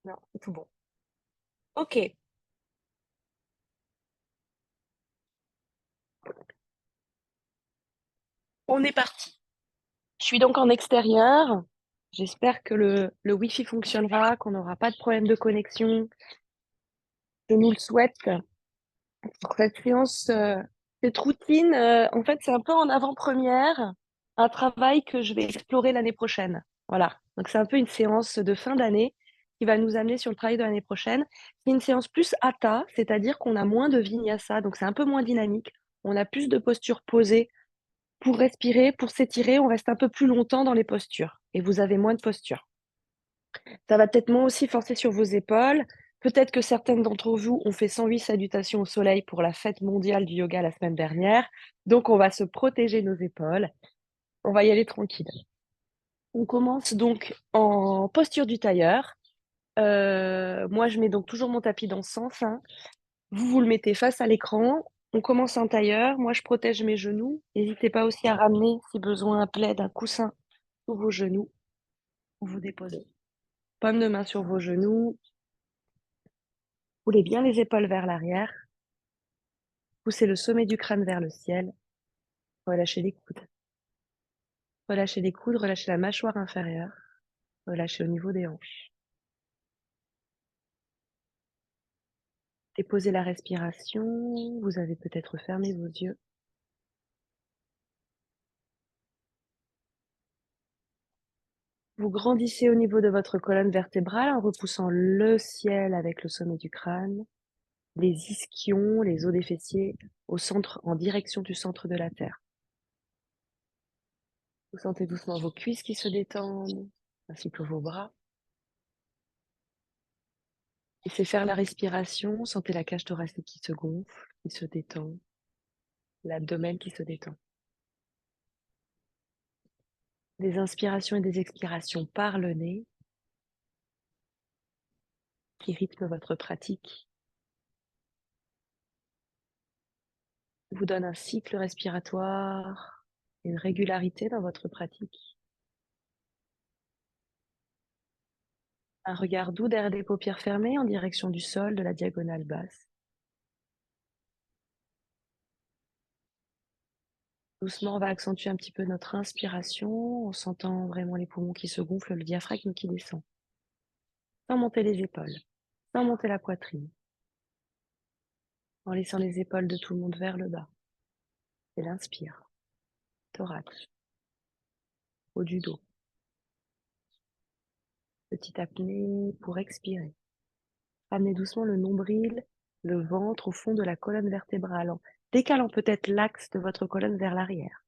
Non, c'est tout bon. OK, on est parti. Je suis donc en extérieur. J'espère que le Wi-Fi fonctionnera, qu'on n'aura pas de problème de connexion. Je nous le souhaite pour cette séance, cette routine, en fait, c'est un peu en avant-première, un travail que je vais explorer l'année prochaine. Voilà, donc c'est un peu une séance de fin d'année qui va nous amener sur le travail de l'année prochaine. C'est une séance plus hatha, c'est-à-dire qu'on a moins de vinyasa, donc c'est un peu moins dynamique. On a plus de postures posées pour respirer, pour s'étirer, on reste un peu plus longtemps dans les postures et vous avez moins de postures. Ça va peut-être moins aussi forcer sur vos épaules. Peut-être que certaines d'entre vous ont fait 108 salutations au soleil pour la fête mondiale du yoga la semaine dernière. Donc, on va se protéger nos épaules. On va y aller tranquille. On commence donc en posture du tailleur. Moi, je mets donc toujours mon tapis dans ce sens, hein. Vous le mettez face à l'écran. On commence en tailleur. Moi, je protège mes genoux. N'hésitez pas aussi à ramener, si besoin, un plaid, un coussin sous vos genoux. Vous déposez. Paume de main sur vos genoux. Roulez bien les épaules vers l'arrière. Poussez le sommet du crâne vers le ciel. Relâchez les coudes. Relâchez les coudes, relâchez la mâchoire inférieure. Relâchez au niveau des hanches. Déposez la respiration. Vous avez peut-être fermé vos yeux. Vous grandissez au niveau de votre colonne vertébrale en repoussant le ciel avec le sommet du crâne, les ischions, les os des fessiers au centre, en direction du centre de la terre. Vous sentez doucement vos cuisses qui se détendent, ainsi que vos bras. Laissez faire la respiration, sentez la cage thoracique qui se gonfle, qui se détend, l'abdomen qui se détend. Des inspirations et des expirations par le nez qui rythment votre pratique, vous donnent un cycle respiratoire, une régularité dans votre pratique. Un regard doux derrière les paupières fermées en direction du sol de la diagonale basse. Doucement, on va accentuer un petit peu notre inspiration en sentant vraiment les poumons qui se gonflent, le diaphragme qui descend. Sans monter les épaules, sans monter la poitrine, en laissant les épaules de tout le monde vers le bas. Et l'inspire, thorax, haut du dos. Petite apnée pour expirer. Ramenez doucement le nombril, le ventre au fond de la colonne vertébrale, en décalant peut-être l'axe de votre colonne vers l'arrière.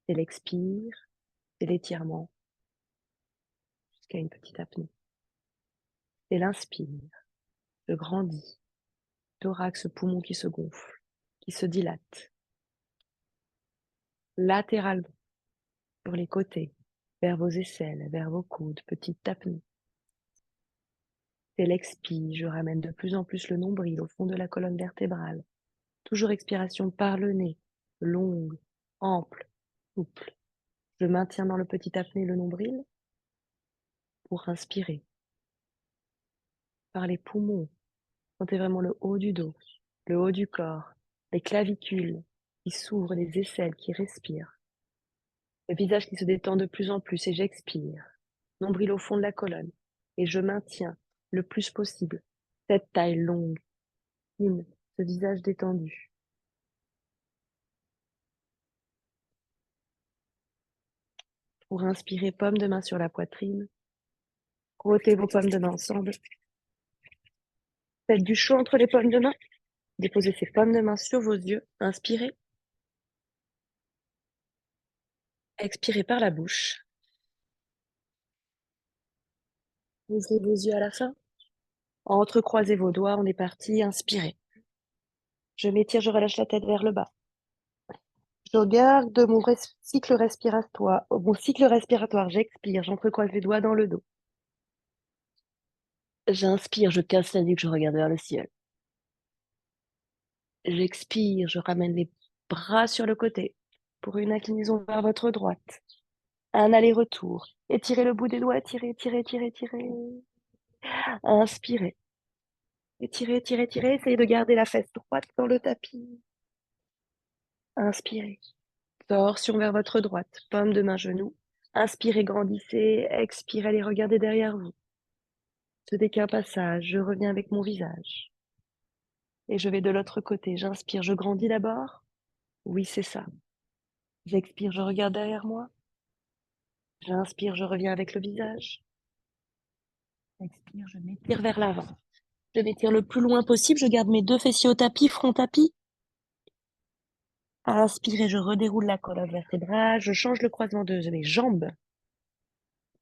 Et l'expire, et l'étirement, jusqu'à une petite apnée. Et l'inspire, je grandis, thorax, poumon qui se gonfle, qui se dilate. Latéralement, sur les côtés, vers vos aisselles, vers vos coudes, petite apnée. Et l'expire, je ramène de plus en plus le nombril au fond de la colonne vertébrale. Toujours expiration par le nez, longue, ample, souple. Je maintiens dans le petit apnée le nombril pour inspirer. Par les poumons, sentez vraiment le haut du dos, le haut du corps, les clavicules qui s'ouvrent, les aisselles qui respirent. Le visage qui se détend de plus en plus et j'expire. Nombril au fond de la colonne et je maintiens le plus possible cette taille longue, fine, ce visage détendu. Pour inspirer, paume de main sur la poitrine. Frottez vos paumes de main ensemble. Faites du chaud entre les paumes de main. Déposez ces paumes de main sur vos yeux. Inspirez. Expirez par la bouche. Ouvrez vos yeux à la fin. Entrecroisez vos doigts. On est parti. Inspirez. Je m'étire, je relâche la tête vers le bas. Je regarde cycle respiratoire. Mon cycle respiratoire. J'expire. J'entrecroise les doigts dans le dos. J'inspire. Je casse la nuque. Je regarde vers le ciel. J'expire. Je ramène les bras sur le côté pour une inclinaison vers votre droite. Un aller-retour. Étirez le bout des doigts, étirez, étirez, étirez, étirez. Inspirez. Étirez, étirez, étirez. Essayez de garder la fesse droite dans le tapis. Inspirez. Torsion vers votre droite. Paume de main, genou. Inspirez, grandissez. Expirez, allez regarder derrière vous. Ce n'est qu'un passage. Je reviens avec mon visage. Et je vais de l'autre côté. J'inspire, je grandis d'abord. Oui, c'est ça. J'expire, je regarde derrière moi. J'inspire, je reviens avec le visage. Expire, je m'étire vers l'avant. Je m'étire le plus loin possible. Je garde mes deux fessiers au tapis, front tapis. Inspirez, je redéroule la colonne vertébrale. Je change le croisement de mes jambes.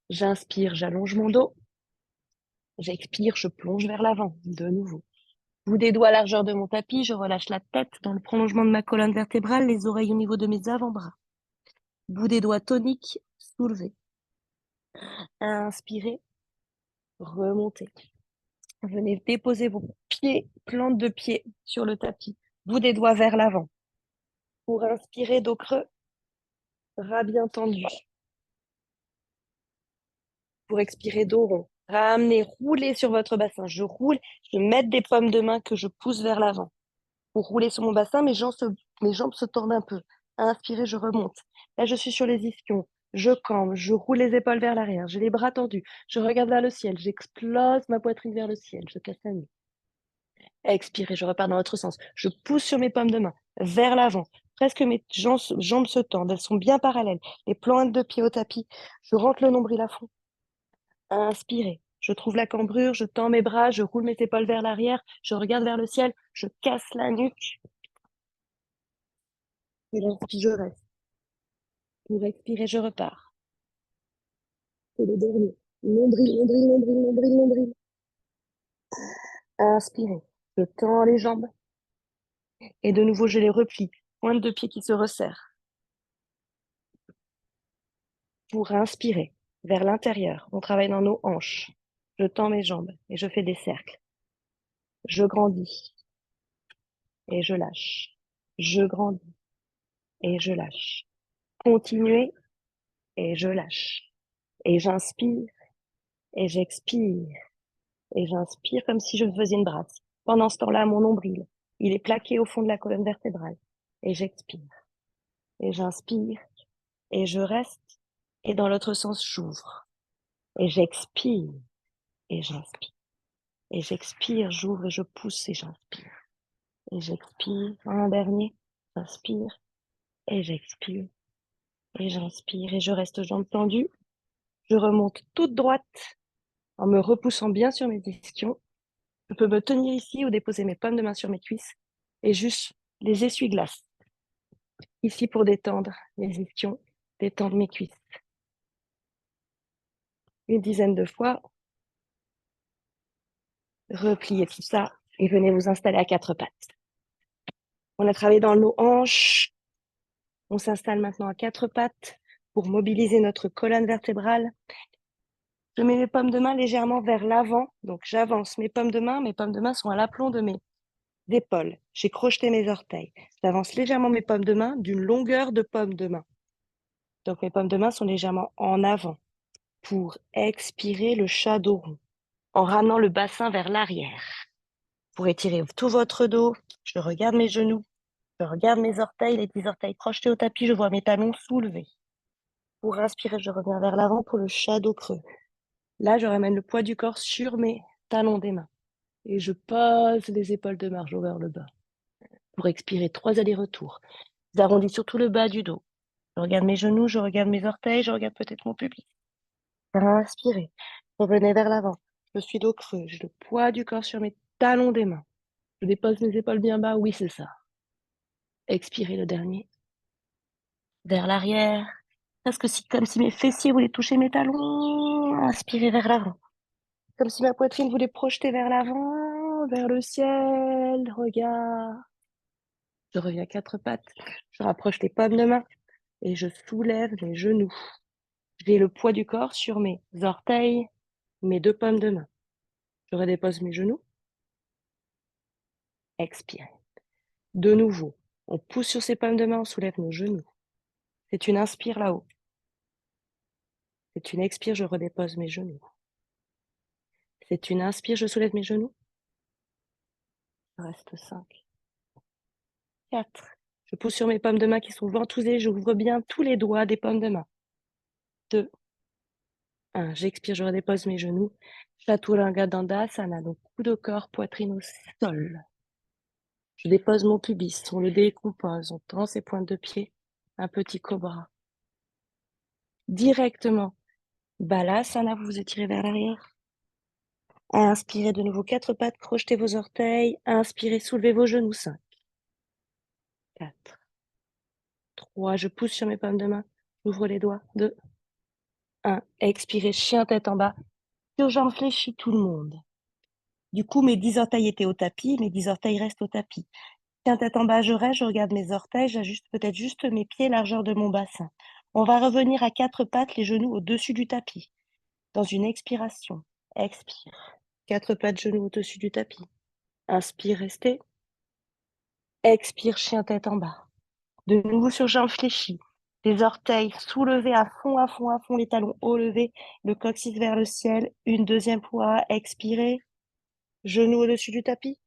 J'inspire, j'allonge mon dos. J'expire, je plonge vers l'avant, de nouveau. Bout des doigts à largeur de mon tapis, je relâche la tête dans le prolongement de ma colonne vertébrale, les oreilles au niveau de mes avant-bras. Bout des doigts toniques, soulevez. Inspirez, remontez. Venez déposer vos pieds, plantes de pied sur le tapis. Bout des doigts vers l'avant. Pour inspirer, dos creux, bras bien tendus. Pour expirer, dos rond. Ramenez, roulez sur votre bassin. Je roule, je mets des paumes de main que je pousse vers l'avant. Pour rouler sur mon bassin, mes jambes se tordent un peu. Inspirez, je remonte. Là, je suis sur les ischions. Je cambe, je roule les épaules vers l'arrière. J'ai les bras tendus. Je regarde vers le ciel. J'explose ma poitrine vers le ciel. Je casse la nuque. Expirez, je repars dans l'autre sens. Je pousse sur mes paumes de main vers l'avant. Presque mes jambes se tendent. Elles sont bien parallèles. Les pointes de pied au tapis. Je rentre le nombril à fond. Inspirez. Je trouve la cambrure, je tends mes bras, je roule mes épaules vers l'arrière, je regarde vers le ciel, je casse la nuque. Et j'inspire, je reste. Pour expirer, je repars. C'est le dernier. Nombril, nombril, nombril, nombril, nombril. Inspirez. Je tends les jambes. Et de nouveau, je les replie. Pointe de pied qui se resserre. Pour inspirer vers l'intérieur, on travaille dans nos hanches. Je tends mes jambes et je fais des cercles. Je grandis et je lâche. Je grandis et je lâche. Continuez et je lâche. Et j'inspire et j'expire. Et j'inspire comme si je faisais une brasse. Pendant ce temps-là, mon nombril, il est plaqué au fond de la colonne vertébrale. Et j'expire. Et j'inspire. Et je reste. Et dans l'autre sens, j'ouvre. Et j'expire. Et j'inspire. Et j'expire, j'ouvre et je pousse et j'inspire. Et j'expire. Un dernier. J'inspire. Et j'expire. Et j'inspire. Et je reste jambes tendues. Je remonte toute droite en me repoussant bien sur mes ischions. Je peux me tenir ici ou déposer mes paumes de main sur mes cuisses et juste les essuie-glaces. Ici pour détendre mes ischions, détendre mes cuisses. Une dizaine de fois. Repliez tout ça et venez vous installer à quatre pattes. On a travaillé dans nos hanches. On s'installe maintenant à quatre pattes pour mobiliser notre colonne vertébrale. Je mets mes paumes de main légèrement vers l'avant. Donc j'avance mes paumes de main sont à l'aplomb de mes épaules. J'ai crocheté mes orteils. J'avance légèrement mes paumes de main d'une longueur de paume de main. Donc mes paumes de main sont légèrement en avant pour expirer le chat dos rond en ramenant le bassin vers l'arrière. Pour étirer tout votre dos, je regarde mes genoux, je regarde mes orteils, les petits orteils crochetés au tapis, je vois mes talons soulevés. Pour inspirer, je reviens vers l'avant pour le chat dos creux. Là, je ramène le poids du corps sur mes talons des mains et je pose les épaules de margeau vers le bas. Pour expirer, 3 allers-retours. J'arrondis surtout le bas du dos. Je regarde mes genoux, je regarde mes orteils, je regarde peut-être mon pubis. Inspirez. Revenez vers l'avant. Je suis dos creux. J'ai le poids du corps sur mes talons des mains. Je dépose mes épaules bien bas. Oui, c'est ça. Expirez le dernier. Vers l'arrière. Presque comme si mes fessiers voulaient toucher mes talons. Inspirez vers l'avant. Comme si ma poitrine voulait projeter vers l'avant, vers le ciel. Regarde. Je reviens à quatre pattes. Je rapproche les paumes de main et je soulève mes genoux. J'ai le poids du corps sur mes orteils, mes deux paumes de main. Je redépose mes genoux. Expirez. De nouveau, on pousse sur ses paumes de main, on soulève nos genoux. C'est une inspire là-haut. C'est une expire, je redépose mes genoux. C'est une inspire, je soulève mes genoux. Il reste 5. 4. Je pousse sur mes pommes de main qui sont ventousées. J'ouvre bien tous les doigts des pommes de main. 2. 1. J'expire, je redépose mes genoux. Chaturanga Dandasana, donc coup de corps, poitrine au sol. Je dépose mon pubis, on le décompose, on tend ses pointes de pied, un petit cobra. Directement, Balasana, vous vous étirez vers l'arrière. Inspirez de nouveau 4 pattes, crochetez vos orteils. Inspirez, soulevez vos genoux, 5. 4. 3, je pousse sur mes pommes de main, j'ouvre les doigts, 2. 1. Expirez, chien tête en bas. Sur jambes fléchies, tout le monde. Du coup, mes 10 orteils étaient au tapis, mes 10 orteils restent au tapis. Chien tête en bas, je reste, je regarde mes orteils, j'ajuste peut-être juste mes pieds, largeur de mon bassin. On va revenir à 4 pattes, les genoux au-dessus du tapis. Dans une expiration, expire. 4 pattes, genoux au-dessus du tapis. Inspire, restez. Expire, chien tête en bas. De nouveau sur jambes fléchies. Les orteils soulevés à fond, les talons hauts levés, le coccyx vers le ciel. Une deuxième fois, expirez. Genoux au-dessus du tapis.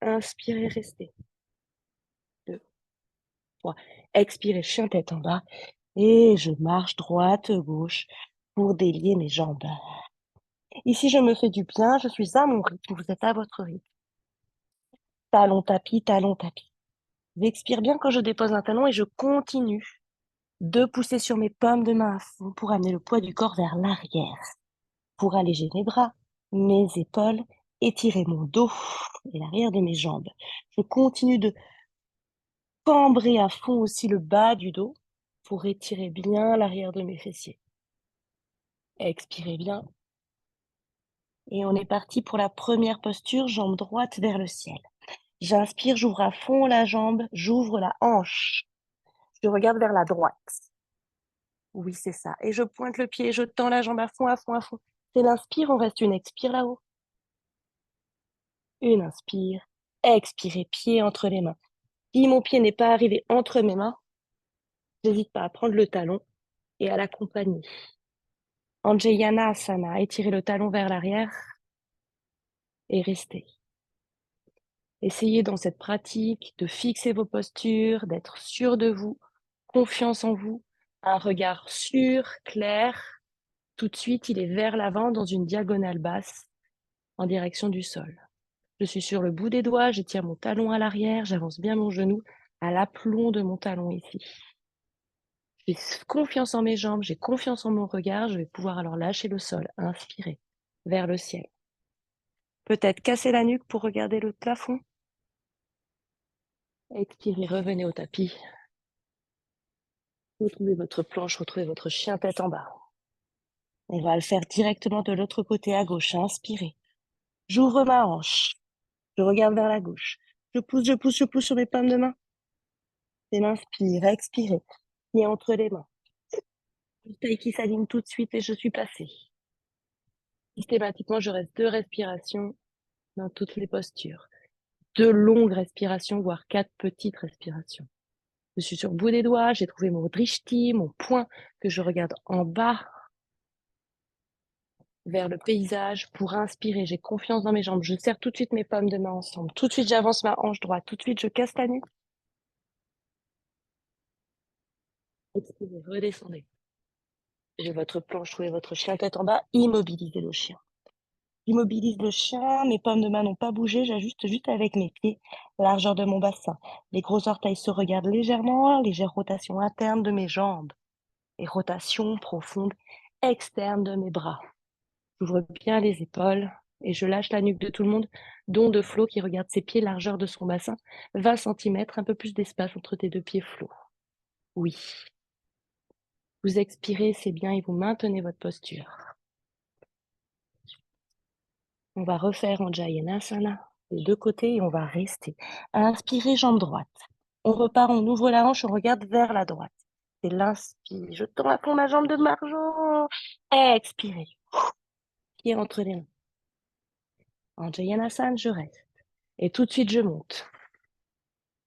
Inspirez, restez. 2, 3. Expirez, chien tête en bas. Et je marche droite, gauche pour délier mes jambes. Ici, je me fais du bien, je suis à mon rythme, vous êtes à votre rythme. Talon, tapis, talon, tapis. J'expire bien quand je dépose un talon et je continue de pousser sur mes pommes de main à fond pour amener le poids du corps vers l'arrière, pour alléger mes bras, mes épaules, étirer mon dos et l'arrière de mes jambes. Je continue de cambrer à fond aussi le bas du dos pour étirer bien l'arrière de mes fessiers. Expirez bien. Et on est parti pour la première posture, jambe droite vers le ciel. J'inspire, j'ouvre à fond la jambe, j'ouvre la hanche. Je regarde vers la droite. Oui, c'est ça. Et je pointe le pied, je tends la jambe à fond, à fond, à fond. C'est l'inspire, on reste une expire là-haut. Une inspire. Expirez, pied entre les mains. Si mon pied n'est pas arrivé entre mes mains, n'hésite pas à prendre le talon et à l'accompagner. Anjayanasana, étirez le talon vers l'arrière et restez. Essayez dans cette pratique de fixer vos postures, d'être sûr de vous, confiance en vous, un regard sûr, clair. Tout de suite, il est vers l'avant dans une diagonale basse en direction du sol. Je suis sur le bout des doigts, j'étire mon talon à l'arrière, j'avance bien mon genou à l'aplomb de mon talon ici. J'ai confiance en mes jambes, j'ai confiance en mon regard, je vais pouvoir alors lâcher le sol, inspirer vers le ciel. Peut-être casser la nuque pour regarder le plafond. Expirez, revenez au tapis. Retrouvez votre planche, retrouvez votre chien tête en bas. On va le faire directement de l'autre côté à gauche. Inspirez. J'ouvre ma hanche. Je regarde vers la gauche. Je pousse, je pousse, je pousse sur mes pommes de main. C'est l'inspire, expirez. Pieds entre les mains. Taille qui s'aligne tout de suite et je suis placée. Systématiquement, je reste 2 respirations dans toutes les postures. 2 longues respirations, voire 4 petites respirations. Je suis sur le bout des doigts, j'ai trouvé mon drishti, mon point que je regarde en bas vers le paysage pour inspirer. J'ai confiance dans mes jambes. Je serre tout de suite mes pommes de main ensemble. Tout de suite, j'avance ma hanche droite. Tout de suite, je casse la nuque. Expirez, redescendez. J'ai votre planche, trouvez votre chien tête en bas. Immobilisez le chien. Immobilise le chien. Mes pommes de main n'ont pas bougé. J'ajuste juste avec mes pieds la largeur de mon bassin. Les gros orteils se regardent légèrement. Légère rotation interne de mes jambes. Et rotation profonde externe de mes bras. J'ouvre bien les épaules et je lâche la nuque de tout le monde, dont de Flo qui regarde ses pieds, largeur de son bassin, 20 cm, un peu plus d'espace entre tes 2 pieds, Flo. Oui. Vous expirez, c'est bien, et vous maintenez votre posture. On va refaire Anjayanasana des 2 côtés et on va rester. Inspirez, jambe droite. On repart, on ouvre la hanche, on regarde vers la droite. C'est l'inspire. Je tends à fond ma jambe de margeant. Expirez. Pied entre les mains. Anjayanasana, je reste. Et tout de suite, je monte.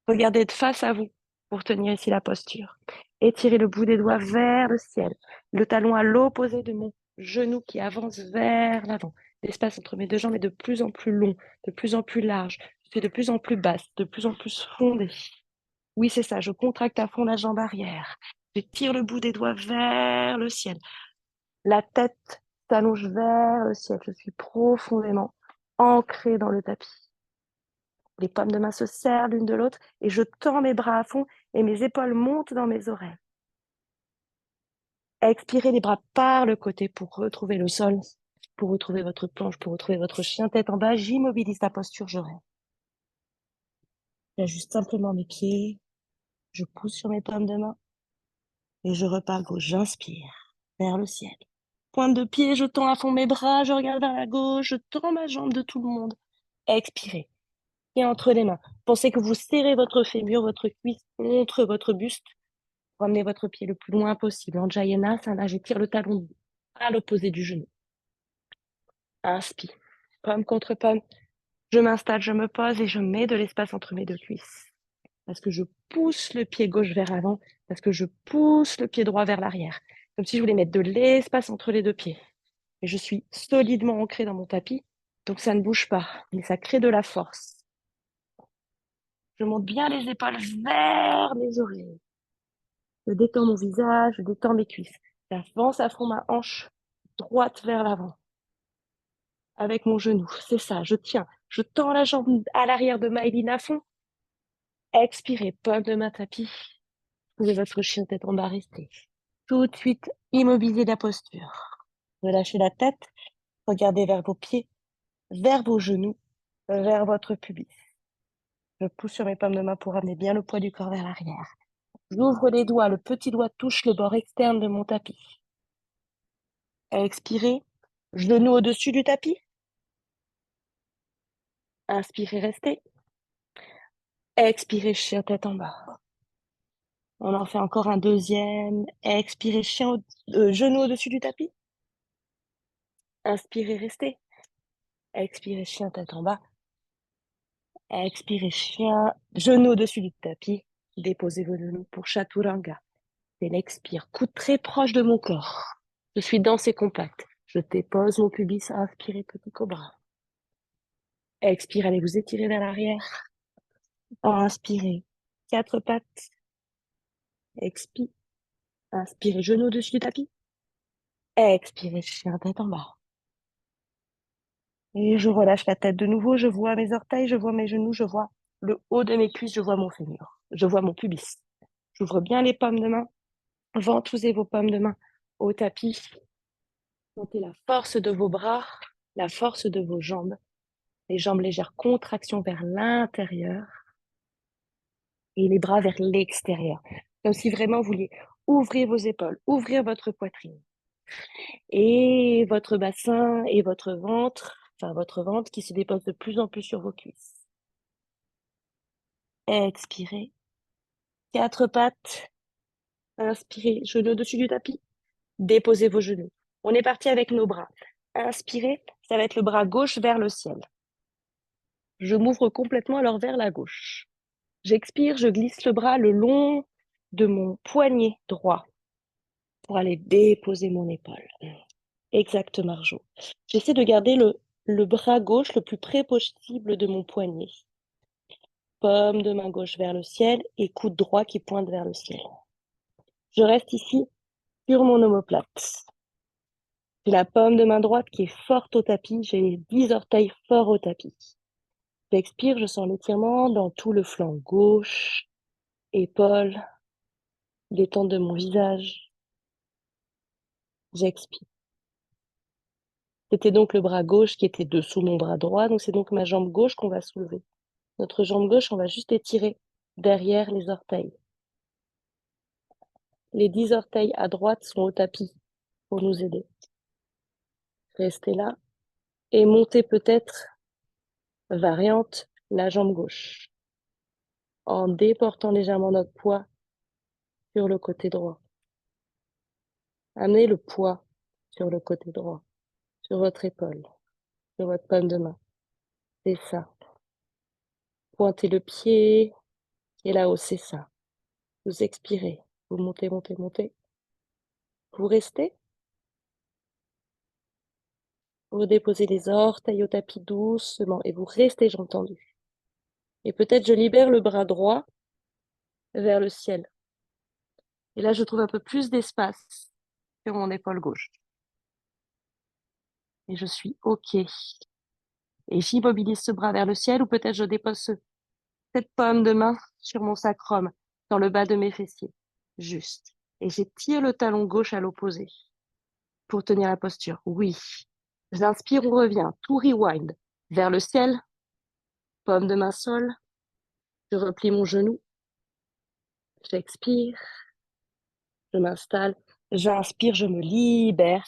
Regardez de face à vous pour tenir ici la posture. Étirez le bout des doigts vers le ciel. Le talon à l'opposé de mon genou qui avance vers l'avant. L'espace entre mes deux jambes est de plus en plus long, de plus en plus large. Je suis de plus en plus basse, de plus en plus fondée. Oui, c'est ça, je contracte à fond la jambe arrière. Je tire le bout des doigts vers le ciel. La tête s'allonge vers le ciel. Je suis profondément ancrée dans le tapis. Les paumes de main se serrent l'une de l'autre et je tends mes bras à fond et mes épaules montent dans mes oreilles. Expirez les bras par le côté pour retrouver le sol, pour retrouver votre planche, pour retrouver votre chien tête en bas. J'immobilise la posture, je rêve. J'ajuste simplement mes pieds, je pousse sur mes paumes de main et je repars gauche. J'inspire vers le ciel. Pointe de pied, je tends à fond mes bras, je regarde vers la gauche, je tends ma jambe de tout le monde. Expirez. Et entre les mains. Pensez que vous serrez votre fémur, votre cuisse contre votre buste. Ramenez votre pied le plus loin possible. En Jayanasana, j'étire le talon à l'opposé du genou. Inspire. Pomme contre pomme. Je m'installe, je me pose et je mets de l'espace entre mes deux cuisses. Parce que je pousse le pied gauche vers l'avant, parce que je pousse le pied droit vers l'arrière. Comme si je voulais mettre de l'espace entre les deux pieds. Et je suis solidement ancrée dans mon tapis, donc ça ne bouge pas, mais ça crée de la force. Je monte bien les épaules vers mes oreilles. Je détends mon visage, je détends mes cuisses. J'avance à fond ma hanche droite vers l'avant avec mon genou. C'est ça, je tiens. Je tends la jambe à l'arrière de Maëline à fond. Expirez, paume de main tapis. Trouvez votre chien tête en bas, restez. Tout de suite, immobilisez la posture. Relâchez la tête, regardez vers vos pieds, vers vos genoux, vers votre pubis. Je pousse sur mes paumes de main pour ramener bien le poids du corps vers l'arrière. J'ouvre les doigts, le petit doigt touche le bord externe de mon tapis. Expirez, genou au-dessus du tapis. Inspirez, restez. Expirez, chien tête en bas. On en fait encore un deuxième. Expirez, genou au-dessus du tapis. Inspirez, restez. Expirez, chien tête en bas. Expirez, genou au-dessus du tapis. Déposez vos genoux pour Chaturanga. C'est l'expire, coude très proche de mon corps. Je suis dense et compacte. Je dépose mon pubis, inspirez, petit cobra. Expire, allez vous étirer vers l'arrière. Inspirez, quatre pattes. Expire, inspirez, genou au-dessus du tapis. Expirez, chien tête en bas. Et je relâche la tête de nouveau. Je vois mes orteils, je vois mes genoux, je vois le haut de mes cuisses, je vois mon fémur. Je vois mon pubis. J'ouvre bien les paumes de main. Ventousez vos paumes de main au tapis. Sentez la force de vos bras, la force de vos jambes. Les jambes légères, contraction vers l'intérieur et les bras vers l'extérieur. Comme si vraiment vous vouliez ouvrir vos épaules, ouvrir votre poitrine. Et votre bassin et votre ventre qui se dépose de plus en plus sur vos cuisses. Expirez. Quatre pattes. Inspirez, genoux au-dessus du tapis. Déposez vos genoux. On est parti avec nos bras. Inspirez, ça va être le bras gauche vers le ciel. Je m'ouvre complètement alors vers la gauche. J'expire, je glisse le bras le long de mon poignet droit pour aller déposer mon épaule. Exact, Marjo. J'essaie de garder le bras gauche le plus près possible de mon poignet. Paume de main gauche vers le ciel et coude droit qui pointe vers le ciel. Je reste ici sur mon omoplate. J'ai la paume de main droite qui est forte au tapis. J'ai les 10 orteils forts au tapis. J'expire, je sens l'étirement dans tout le flanc gauche, épaules, détente de mon visage. J'expire. C'était donc le bras gauche qui était dessous mon bras droit, donc c'est donc ma jambe gauche qu'on va soulever. Notre jambe gauche, on va juste étirer derrière les orteils. Les 10 orteils à droite sont au tapis pour nous aider. Restez là et montez peut-être, variante, la jambe gauche en déportant légèrement notre poids sur le côté droit. Amenez le poids sur le côté droit, sur votre épaule, sur votre paume de main. C'est ça. Pointez le pied et là-haut, c'est ça. Vous expirez. Vous montez, montez, montez. Vous restez. Vous déposez les orteils au tapis doucement et vous restez, j'ai entendu. Et peut-être je libère le bras droit vers le ciel. Et là, je trouve un peu plus d'espace sur mon épaule gauche. Et je suis OK. Et j'immobilise ce bras vers le ciel ou peut-être je dépose cette paume de main sur mon sacrum, dans le bas de mes fessiers. Juste. Et j'étire le talon gauche à l'opposé pour tenir la posture. Oui. J'inspire, on revient. Tout rewind. Vers le ciel. Paume de main sol. Je replie mon genou. J'expire. Je m'installe. J'inspire, je me libère.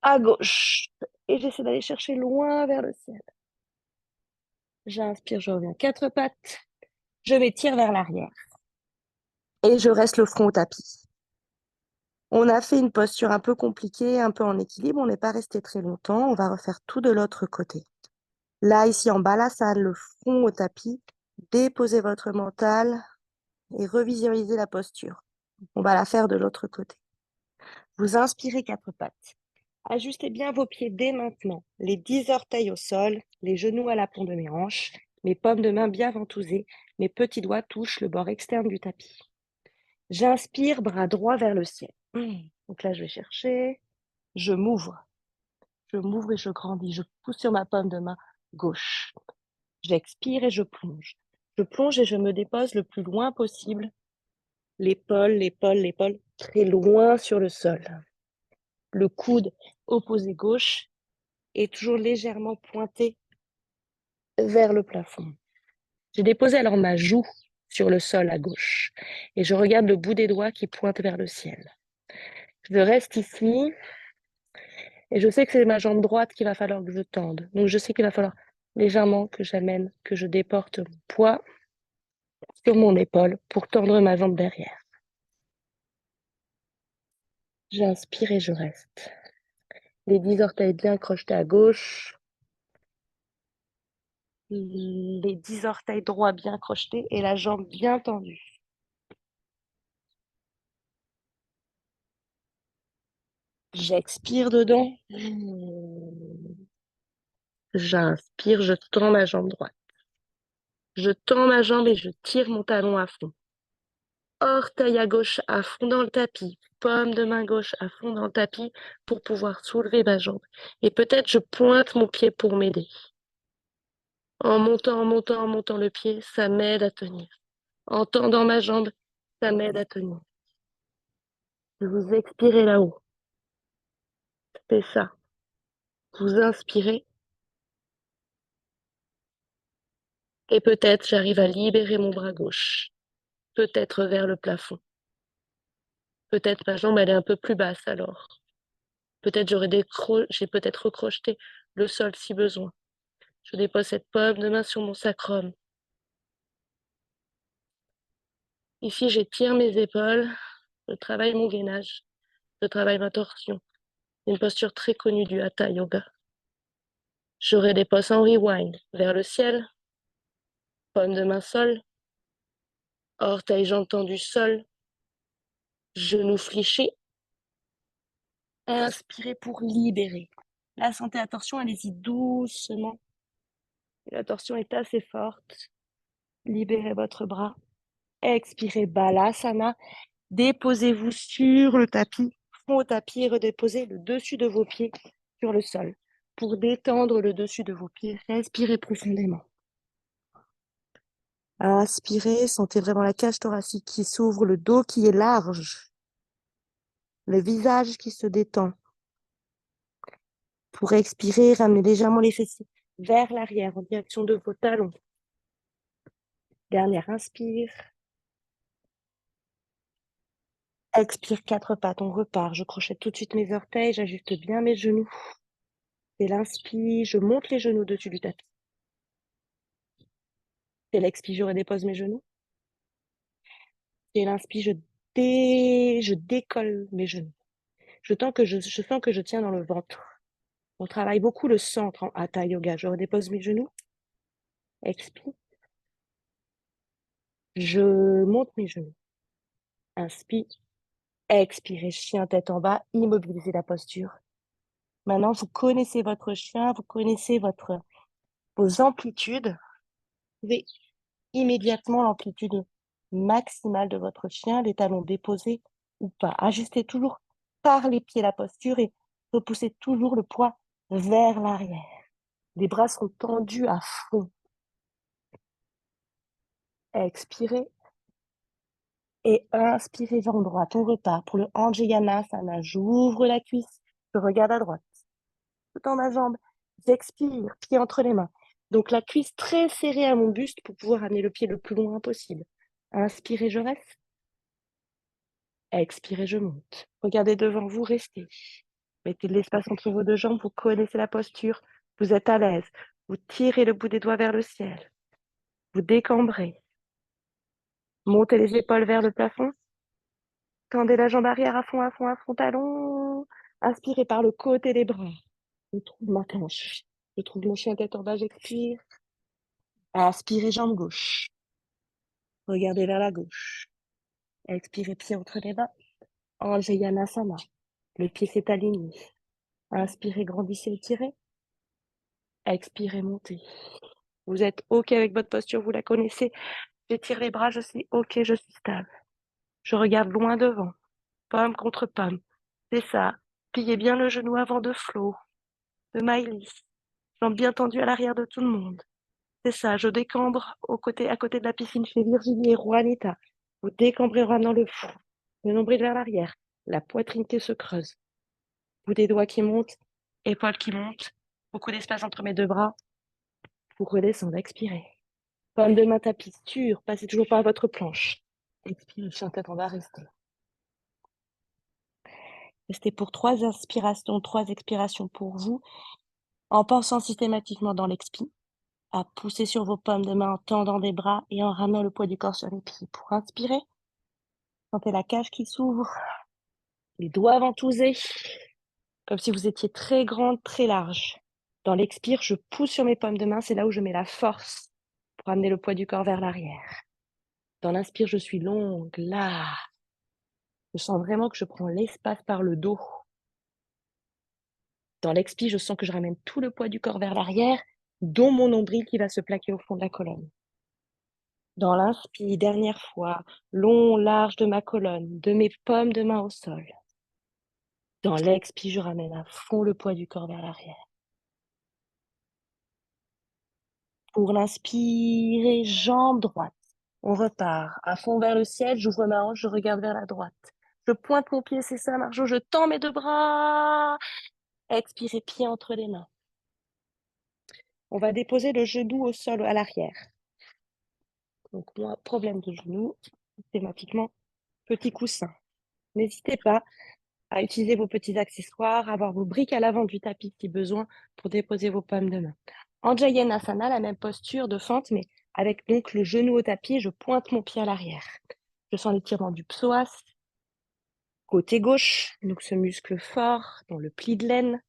À gauche. Et j'essaie d'aller chercher loin vers le ciel. J'inspire, je reviens. Quatre pattes. Je m'étire vers l'arrière. Et je reste le front au tapis. On a fait une posture un peu compliquée, un peu en équilibre. On n'est pas resté très longtemps. On va refaire tout de l'autre côté. Là, ici, en balasane, le front au tapis. Déposez votre mental et revisualisez la posture. On va la faire de l'autre côté. Vous inspirez quatre pattes. Ajustez bien vos pieds dès maintenant. Les 10 orteils au sol, les genoux à la plomb de mes hanches, mes paumes de main bien ventousées, mes petits doigts touchent le bord externe du tapis. J'inspire, bras droit vers le ciel. Donc là, je vais chercher. Je m'ouvre. Je m'ouvre et je grandis. Je pousse sur ma paume de main gauche. J'expire et je plonge. Je plonge et je me dépose le plus loin possible. L'épaule, l'épaule, l'épaule, très loin sur le sol. Le coude opposé gauche est toujours légèrement pointé vers le plafond. J'ai déposé alors ma joue sur le sol à gauche et je regarde le bout des doigts qui pointe vers le ciel. Je reste ici et je sais que c'est ma jambe droite qu'il va falloir que je tende. Donc je sais qu'il va falloir légèrement que j'amène, que je déporte mon poids sur mon épaule pour tendre ma jambe derrière. J'inspire et je reste. Les 10 orteils bien crochetés à gauche. Les 10 orteils droits bien crochetés et la jambe bien tendue. J'expire dedans. J'inspire, je tends ma jambe droite. Je tends ma jambe et je tire mon talon à fond. Orteil à gauche à fond dans le tapis. Paume de main gauche à fond dans le tapis pour pouvoir soulever ma jambe. Et peut-être je pointe mon pied pour m'aider. En montant, en montant, en montant le pied, ça m'aide à tenir. En tendant ma jambe, ça m'aide à tenir. Vous expirez là-haut. C'est ça. Vous inspirez. Et peut-être j'arrive à libérer mon bras gauche. Peut-être vers le plafond. Peut-être ma jambe, elle est un peu plus basse alors. Peut-être j'ai peut-être recrocheté le sol si besoin. Je dépose cette paume de main sur mon sacrum. Ici, j'étire mes épaules. Je travaille mon gainage. Je travaille ma torsion. Une posture très connue du Hatha Yoga. Je redépose en rewind vers le ciel. Paume de main sol. Orteil jambes tendues sol. Genoux fléchis. Inspirez pour libérer. Là, sentez la torsion, allez-y doucement. La torsion est assez forte. Libérez votre bras. Expirez, Balasana. Déposez-vous sur le tapis, front au tapis et redéposez le dessus de vos pieds sur le sol. Pour détendre le dessus de vos pieds, respirez profondément. Inspirez, sentez vraiment la cage thoracique qui s'ouvre, le dos qui est large, le visage qui se détend. Pour expirer, ramenez légèrement les fessiers vers l'arrière en direction de vos talons. Dernière inspire. Expire, quatre pattes, on repart. Je crochette tout de suite mes orteils, j'ajuste bien mes genoux. C'est l'inspire, je monte les genoux dessus du tapis. C'est l'expire, je redépose mes genoux. C'est l'inspire, je décolle mes genoux. Je sens que je tiens dans le ventre. On travaille beaucoup le centre en Hatha Yoga. Je redépose mes genoux. Expire. Je monte mes genoux. Inspire. Expirez, chien tête en bas, immobilisez la posture. Maintenant, vous connaissez votre chien, vous connaissez vos amplitudes. Vous pouvez immédiatement l'amplitude maximale de votre chien, les talons déposés ou pas. Ajustez toujours par les pieds la posture et repoussez toujours le poids vers l'arrière. Les bras sont tendus à fond. Expirez et inspirez, jambe droite. On repart pour le Anjayanasana. J'ouvre la cuisse, je regarde à droite. Je tends ma jambe, j'expire, pied entre les mains. Donc la cuisse très serrée à mon buste pour pouvoir amener le pied le plus loin possible. Inspirez, je reste. Expirez, je monte. Regardez devant vous, restez. Mettez de l'espace entre vos deux jambes, vous connaissez la posture, vous êtes à l'aise. Vous tirez le bout des doigts vers le ciel. Vous décambrez. Montez les épaules vers le plafond. Tendez la jambe arrière à fond, talon. Inspirez par le côté des bras. Je trouve ma planche. Je trouve mon chien tête en bas, j'expire. Inspirez, jambe gauche. Regardez vers la gauche. Expirez, pied entre les mains. Anjayanasana. Le pied s'est aligné. Inspirez, grandissez, étirez. Expirez, montez. Vous êtes OK avec votre posture, vous la connaissez. J'étire les bras, je suis OK, je suis stable. Je regarde loin devant, pomme contre pomme. C'est ça. Pliez bien le genou avant de flot, de Miley. Jambes bien tendues à l'arrière de tout le monde. C'est ça, je décambre à côté de la piscine chez Virginie et Juanita. Vous décambrez en ramenant le fond, le nombril vers l'arrière, la poitrine qui se creuse. Bout des doigts qui montent, épaules qui montent, beaucoup d'espace entre mes deux bras. Vous redescendez, expirez. Pomme de main tapis, passez toujours par votre planche. Expirez, chien tête en bas, restez. Restez pour 3 inspirations, 3 expirations pour vous, en pensant systématiquement dans l'expi, à pousser sur vos pommes de main en tendant des bras et en ramenant le poids du corps sur les pieds. Pour inspirer, sentez la cage qui s'ouvre, les doigts ventousés, comme si vous étiez très grande, très large. Dans l'expire, je pousse sur mes pommes de main, c'est là où je mets la force pour amener le poids du corps vers l'arrière. Dans l'inspire, je suis longue, là. Je sens vraiment que je prends l'espace par le dos. Dans l'expire, je sens que je ramène tout le poids du corps vers l'arrière, dont mon nombril qui va se plaquer au fond de la colonne. Dans l'inspire, dernière fois, long, large de ma colonne, de mes pommes de main au sol. Dans l'expire, je ramène à fond le poids du corps vers l'arrière. Pour l'inspirer, jambe droite. On repart. À fond vers le ciel, j'ouvre ma hanche, je regarde vers la droite. Je pointe mon pied, c'est ça, Marjo. Je tends mes deux bras. Expirez, pied entre les mains. On va déposer le genou au sol à l'arrière. Donc, moi, problème de genou, systématiquement, petit coussin. N'hésitez pas à utiliser vos petits accessoires, à avoir vos briques à l'avant du tapis si besoin pour déposer vos pommes de main. Anjayanasana, la même posture de fente, mais avec donc le genou au tapis, je pointe mon pied à l'arrière. Je sens l'étirement du psoas, côté gauche, donc ce muscle fort dans le pli de l'aine,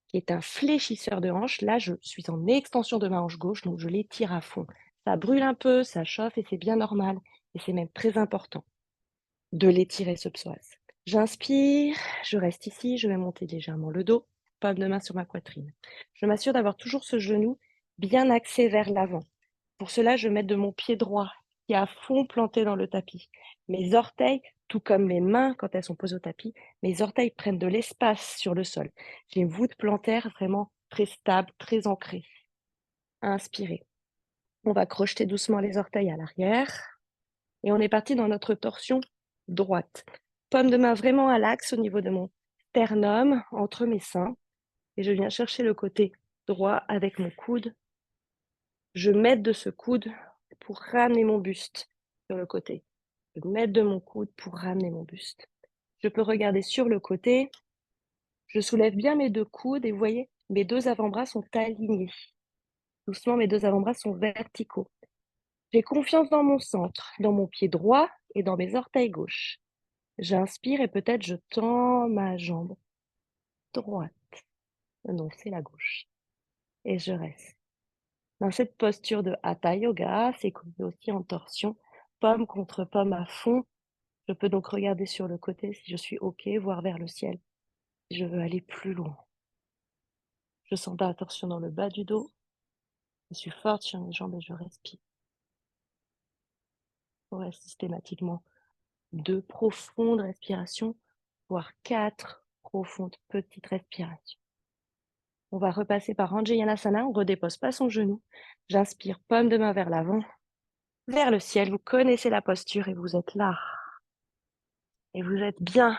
qui est un fléchisseur de hanche. Là, je suis en extension de ma hanche gauche, donc je l'étire à fond. Ça brûle un peu, ça chauffe et c'est bien normal. Et c'est même très important de l'étirer, ce psoas. J'inspire, je reste ici, je vais monter légèrement le dos, paume de main sur ma poitrine. Je m'assure d'avoir toujours ce genou bien axé vers l'avant. Pour cela, je mets de mon pied droit qui est à fond planté dans le tapis. Mes orteils, tout comme les mains quand elles sont posées au tapis, mes orteils prennent de l'espace sur le sol. J'ai une voûte plantaire vraiment très stable, très ancrée. Inspirez. On va crocheter doucement les orteils à l'arrière. Et on est parti dans notre torsion droite. Paume de main vraiment à l'axe au niveau de mon sternum, entre mes seins. Et je viens chercher le côté droit avec mon coude. Je m'aide de ce coude pour ramener mon buste sur le côté. Je m'aide de mon coude pour ramener mon buste. Je peux regarder sur le côté. Je soulève bien mes deux coudes et vous voyez, mes deux avant-bras sont alignés. Doucement, mes deux avant-bras sont verticaux. J'ai confiance dans mon centre, dans mon pied droit et dans mes orteils gauches. J'inspire et peut-être je tends ma jambe droite. Non, c'est la gauche. Et je reste. Dans cette posture de Hatha Yoga, c'est qu'on est aussi en torsion, pomme contre pomme à fond. Je peux donc regarder sur le côté si je suis OK, voir vers le ciel si je veux aller plus loin. Je sens pas la torsion dans le bas du dos. Je suis forte sur mes jambes et je respire. On reste systématiquement 2 profondes respirations, voire 4 profondes petites respirations. On va repasser par Anjayanasana, on redépose pas son genou. J'inspire, paume de main vers l'avant, vers le ciel. Vous connaissez la posture et vous êtes là. Et vous êtes bien.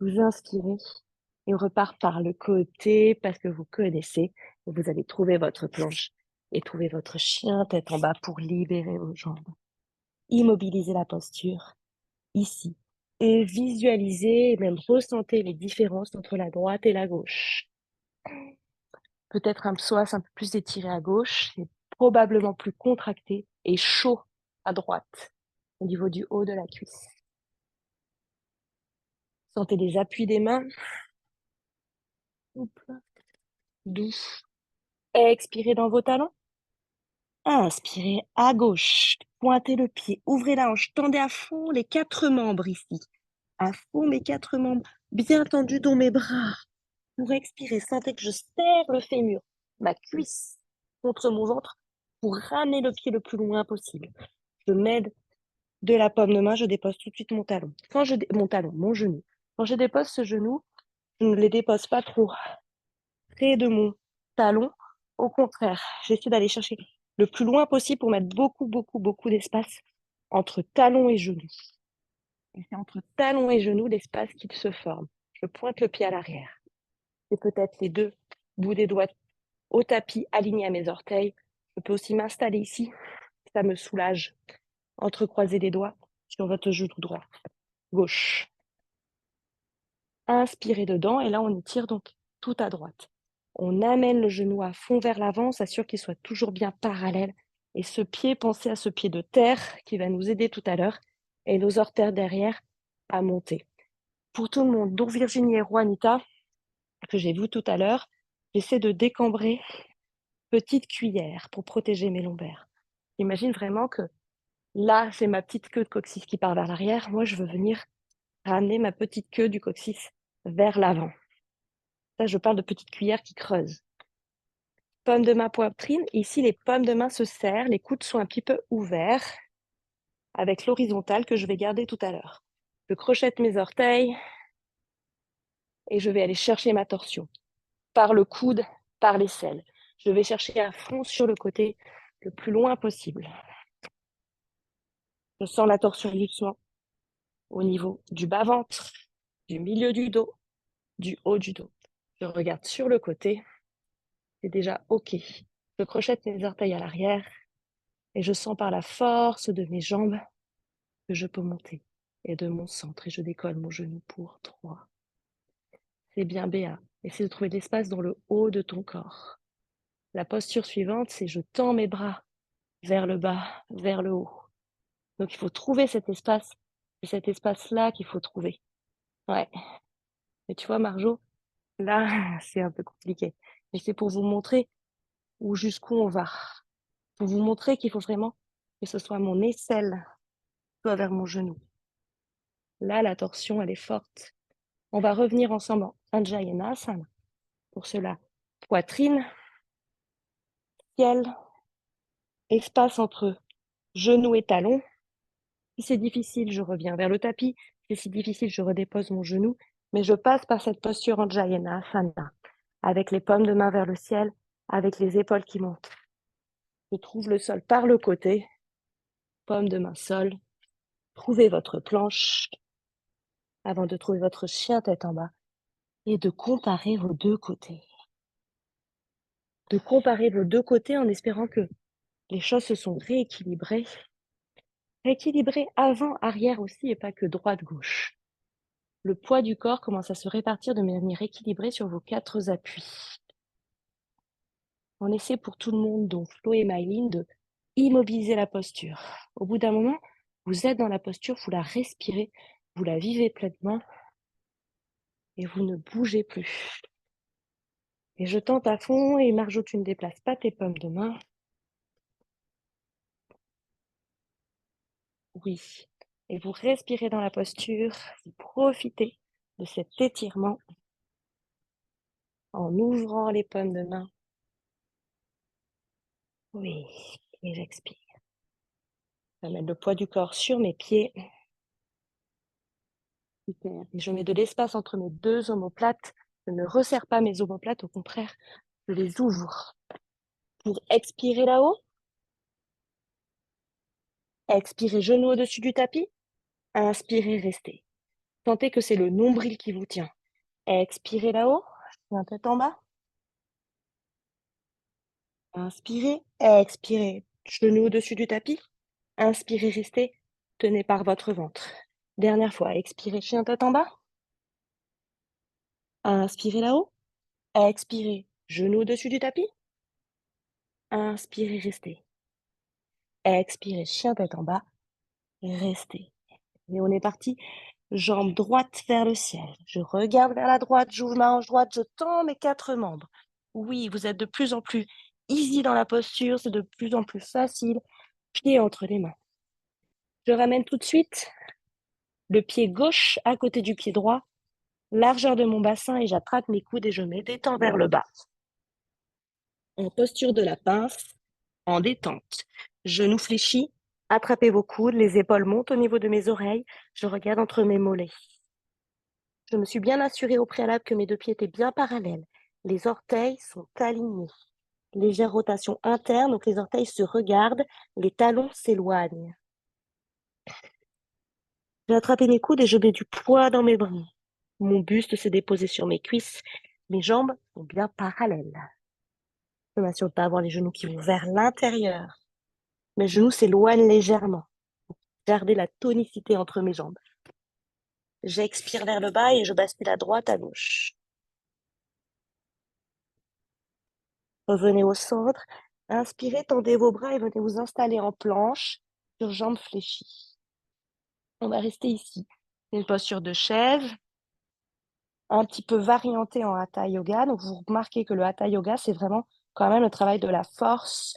Vous inspirez et on repart par le côté parce que vous connaissez. Vous allez trouver votre planche et trouver votre chien tête en bas pour libérer vos jambes. Immobilisez la posture ici et visualisez et même ressentez les différences entre la droite et la gauche. Peut-être un psoas un peu plus étiré à gauche et probablement plus contracté et chaud à droite au niveau du haut de la cuisse. Sentez les appuis des mains. Doux. Expirez dans vos talons. Inspirez à gauche. Pointez le pied. Ouvrez la hanche. Tendez à fond les 4 membres ici. À fond mes 4 membres. Bien tendus dans mes bras. Pour expirer, sentez que je serre le fémur, ma cuisse contre mon ventre pour ramener le pied le plus loin possible. Je m'aide de la paume de main, je dépose tout de suite mon talon. Mon genou. Quand je dépose ce genou, je ne les dépose pas trop près de mon talon. Au contraire, j'essaie d'aller chercher le plus loin possible pour mettre beaucoup d'espace entre talon et genou. Et c'est entre talon et genou l'espace qui se forme. Je pointe le pied à l'arrière. Et peut-être les 2 bouts des doigts au tapis, aligné à mes orteils. Je peux aussi m'installer ici. Ça me soulage. Entrecroiser les doigts sur votre genou droit, gauche. Inspirez dedans et là, on étire donc tout à droite. On amène le genou à fond vers l'avant, on s'assure qu'il soit toujours bien parallèle. Et ce pied, pensez à ce pied de terre qui va nous aider tout à l'heure et nos orteils derrière à monter. Pour tout le monde, donc Virginie et Juanita, que j'ai vu tout à l'heure, j'essaie de décambrer petite cuillère pour protéger mes lombaires. Imagine vraiment que là, c'est ma petite queue de coccyx qui part vers l'arrière. Moi, je veux venir ramener ma petite queue du coccyx vers l'avant. Là, je parle de petite cuillère qui creuse. Paume de main, poitrine. Ici, les paumes de main se serrent, les coudes sont un petit peu ouverts avec l'horizontale que je vais garder tout à l'heure. Je crochette mes orteils et je vais aller chercher ma torsion par le coude, par l'aisselle. Je vais chercher à fond sur le côté le plus loin possible. Je sens la torsion doucement au niveau du bas-ventre, du milieu du dos, du haut du dos. Je regarde sur le côté, c'est déjà OK. Je crochette mes orteils à l'arrière et je sens par la force de mes jambes que je peux monter et de mon centre et je décolle mon genou pour 3. C'est bien Béa. Essaie de trouver de l'espace dans le haut de ton corps. La posture suivante, c'est je tends mes bras vers le bas, vers le haut. Donc il faut trouver cet espace. C'est cet espace-là qu'il faut trouver. Ouais. Mais tu vois, Marjo, là, c'est un peu compliqué. Mais c'est pour vous montrer jusqu'où on va. Pour vous montrer qu'il faut vraiment que ce soit mon aisselle soit vers mon genou. Là, la torsion, elle est forte. On va revenir ensemble en Anjayanasana. Pour cela, poitrine, ciel, espace entre genou et talon. Si c'est difficile, je reviens vers le tapis. Si c'est difficile, je redépose mon genou. Mais je passe par cette posture Anjayanasana, avec les paumes de main vers le ciel, avec les épaules qui montent. Je trouve le sol par le côté, paume de main sol. Trouvez votre planche avant de trouver votre chien tête en bas et de comparer vos 2 côtés. De comparer vos 2 côtés en espérant que les choses se sont rééquilibrées. Rééquilibrées avant, arrière aussi et pas que droite-gauche. Le poids du corps commence à se répartir de manière équilibrée sur vos 4 appuis. On essaie pour tout le monde, donc Flo et Myline, de immobiliser la posture. Au bout d'un moment, vous êtes dans la posture, vous la respirez, vous la vivez pleinement et vous ne bougez plus. Et je tente à fond et Marjo, tu ne déplaces pas tes paumes de main. Oui. et vous respirez dans la posture. Vous profitez de cet étirement en ouvrant les paumes de main. Oui, et j'expire. Je vais mettre le poids du corps sur mes pieds. Super. Et je mets de l'espace entre mes deux omoplates. Je ne resserre pas mes omoplates, au contraire, je les ouvre. Pour expirer là-haut, expirez genoux au-dessus du tapis. Inspirez, restez. Sentez que c'est le nombril qui vous tient. Expirez là-haut, la tête en bas. Inspirez, expirez. Genoux au-dessus du tapis. Inspirez, restez. Tenez par votre ventre. Dernière fois, expirez, chien tête en bas. Inspirez là-haut. Expirez, genoux au-dessus du tapis. Inspirez, restez. Expirez, chien tête en bas. Restez. Et on est parti. Jambe droite vers le ciel. Je regarde vers la droite, j'ouvre ma hanche droite, je tends mes 4 membres. Oui, vous êtes de plus en plus easy dans la posture, c'est de plus en plus facile. Pied entre les mains. Je ramène tout de suite le pied gauche à côté du pied droit, largeur de mon bassin, et j'attrape mes coudes et je me détends vers le bas. En posture de la pince, en détente. Genoux fléchis, attrapez vos coudes, les épaules montent au niveau de mes oreilles, je regarde entre mes mollets. Je me suis bien assurée au préalable que mes deux pieds étaient bien parallèles. Les orteils sont alignés. Légère rotation interne, donc les orteils se regardent, les talons s'éloignent. J'ai attrapé mes coudes et je mets du poids dans mes bras. Mon buste s'est déposé sur mes cuisses. Mes jambes sont bien parallèles. Je m'assure de ne pas avoir les genoux qui vont vers l'intérieur. Mes genoux s'éloignent légèrement. Gardez la tonicité entre mes jambes. J'expire vers le bas et je bascule à droite, à gauche. Revenez au centre. Inspirez, tendez vos bras et venez vous installer en planche sur jambes fléchies. On va rester ici. Une posture de chaise, un petit peu variantée en Hatha Yoga. Donc, vous remarquez que le Hatha Yoga, c'est vraiment quand même le travail de la force,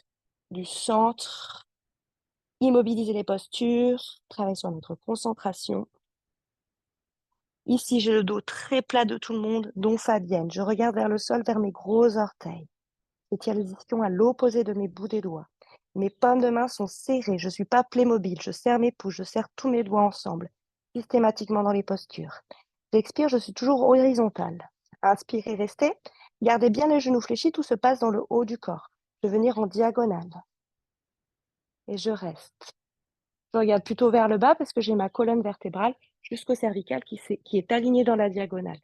du centre, immobiliser les postures, travailler sur notre concentration. Ici, j'ai le dos très plat de tout le monde, dont Fabienne. Je regarde vers le sol, vers mes gros orteils. Je tire les ischions à l'opposé de mes bouts des doigts. Mes paumes de main sont serrées. Je ne suis pas Playmobil. Je serre mes pouces, je serre tous mes doigts ensemble, systématiquement dans les postures. J'expire, je suis toujours horizontale. Inspirez, restez. Gardez bien les genoux fléchis, tout se passe dans le haut du corps. Je vais venir en diagonale. Et je reste. Je regarde plutôt vers le bas parce que j'ai ma colonne vertébrale jusqu'au cervical qui est alignée dans la diagonale.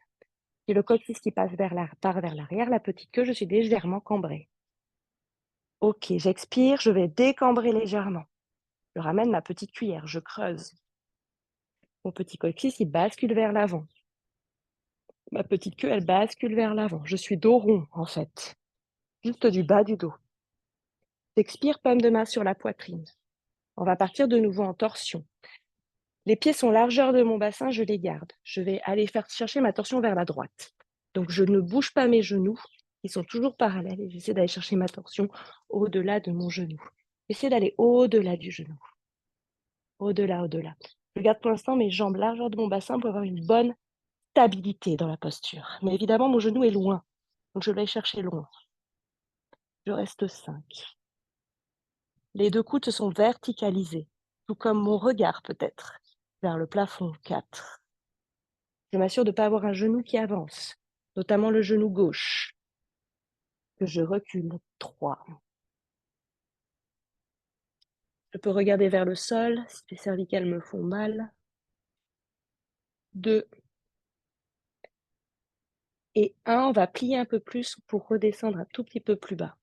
J'ai le coccyx qui part vers l'arrière, la petite queue, je suis légèrement cambrée. Ok, j'expire, je vais décambrer légèrement. Je ramène ma petite cuillère, je creuse. Mon petit coccyx, il bascule vers l'avant. Ma petite queue, elle bascule vers l'avant. Je suis dos rond, en fait. Juste du bas du dos. J'expire, paume de main sur la poitrine. On va partir de nouveau en torsion. Les pieds sont largeur de mon bassin, je les garde. Je vais aller chercher ma torsion vers la droite. Donc, je ne bouge pas mes genoux. Ils sont toujours parallèles et j'essaie d'aller chercher ma torsion au-delà de mon genou. J'essaie d'aller au-delà du genou. Au-delà, au-delà. Je garde pour l'instant mes jambes largeur de mon bassin pour avoir une bonne stabilité dans la posture. Mais évidemment, mon genou est loin. Donc, je vais aller chercher loin. Je reste 5. Les deux coudes se sont verticalisés, tout comme mon regard peut-être, vers le plafond. 4. Je m'assure de ne pas avoir un genou qui avance, notamment le genou gauche. Que je recule. 3. Je peux regarder vers le sol si les cervicales me font mal. 2. Et 1, on va plier un peu plus pour redescendre un tout petit peu plus bas.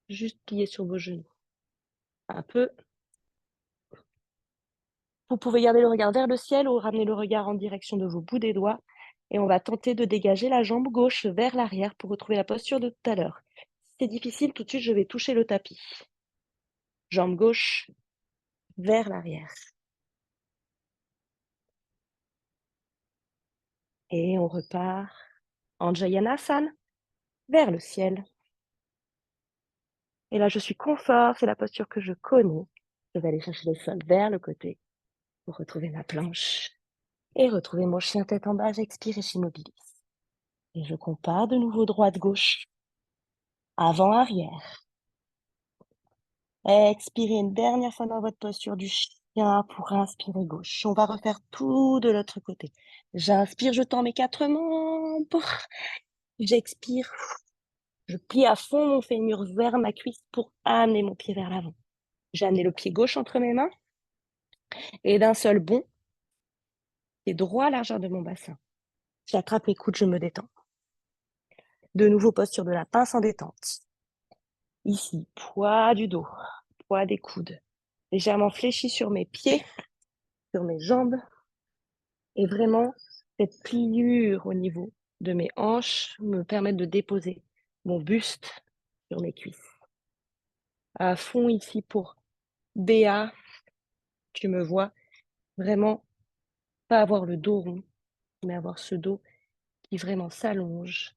Juste plier sur vos genoux. Un peu. Vous pouvez garder le regard vers le ciel ou ramener le regard en direction de vos bouts des doigts. Et on va tenter de dégager la jambe gauche vers l'arrière pour retrouver la posture de tout à l'heure. Si c'est difficile, tout de suite, je vais toucher le tapis. Jambe gauche vers l'arrière. Et on repart en Jayanasana vers le ciel. Et là, je suis confort, c'est la posture que je connais. Je vais aller chercher le sol vers le côté. pour retrouver ma planche et retrouver mon chien tête en bas. J'expire et j'immobilise. Et je compare de nouveau droite-gauche, avant-arrière. Expirez une dernière fois dans votre posture du chien pour inspirer gauche. On va refaire tout de l'autre côté. J'inspire, je tends mes 4 membres. J'expire. Je plie à fond mon fémur vers ma cuisse pour amener mon pied vers l'avant. J'ai amené le pied gauche entre mes mains et d'un seul bond, pied droit à la largeur de mon bassin. J'attrape mes coudes, je me détends. De nouveau, posture de la pince en détente. Ici, poids du dos, poids des coudes. Légèrement fléchi sur mes pieds, sur mes jambes. Et vraiment, cette pliure au niveau de mes hanches me permet de déposer mon buste sur mes cuisses. À fond ici pour BA, tu me vois vraiment pas avoir le dos rond, mais avoir ce dos qui vraiment s'allonge.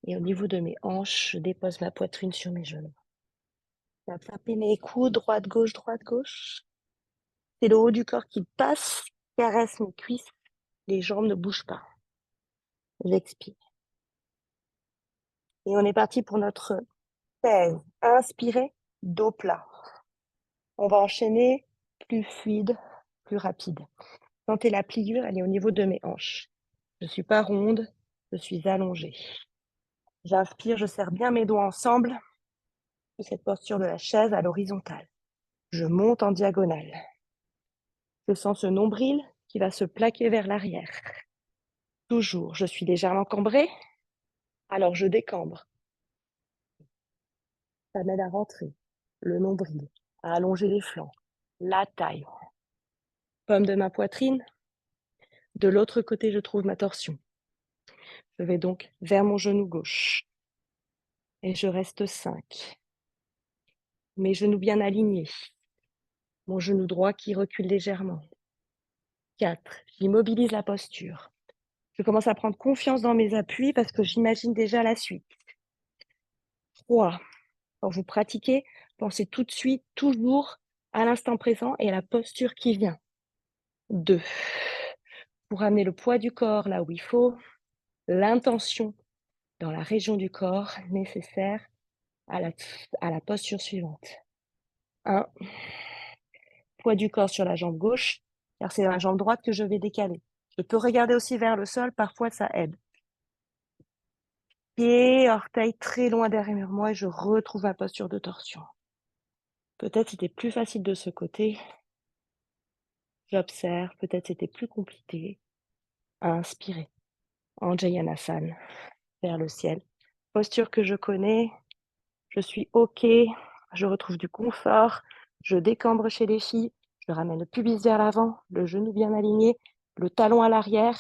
Et au niveau de mes hanches, je dépose ma poitrine sur mes genoux. J'attrape mes coudes, droite, gauche. C'est le haut du corps qui passe, caresse mes cuisses. Les jambes ne bougent pas. J'expire. Et on est parti pour notre thèse. Inspirez, dos plat. On va enchaîner plus fluide, plus rapide. Sentez la pliure, elle est au niveau de mes hanches. Je ne suis pas ronde, je suis allongée. J'inspire, je serre bien mes doigts ensemble. Cette posture de la chaise à l'horizontale. Je monte en diagonale. Je sens ce nombril qui va se plaquer vers l'arrière. Toujours, je suis légèrement cambrée, alors je décambre. Ça m'aide à rentrer le nombril, à allonger les flancs, la taille. Paume de ma poitrine. De l'autre côté, je trouve ma torsion. Je vais donc vers mon genou gauche. Et je reste 5. Mes genoux bien alignés. Mon genou droit qui recule légèrement. 4. J'immobilise la posture. Je commence à prendre confiance dans mes appuis parce que j'imagine déjà la suite. 3. Quand vous pratiquez, pensez tout de suite, toujours à l'instant présent et à la posture qui vient. 2. Pour amener le poids du corps là où il faut, l'intention dans la région du corps nécessaire à la posture suivante. 1. Poids du corps sur la jambe gauche, car c'est la jambe droite que je vais décaler. Je peux regarder aussi vers le sol, parfois ça aide. Pieds, orteils très loin derrière moi et je retrouve ma posture de torsion. Peut-être c'était plus facile de ce côté. J'observe, peut-être c'était plus compliqué. Inspirez. Anjayanasana, vers le ciel. Posture que je connais. Je suis OK. Je retrouve du confort. Je décambre chez les filles. Je ramène le pubis vers l'avant, le genou bien aligné, le talon à l'arrière,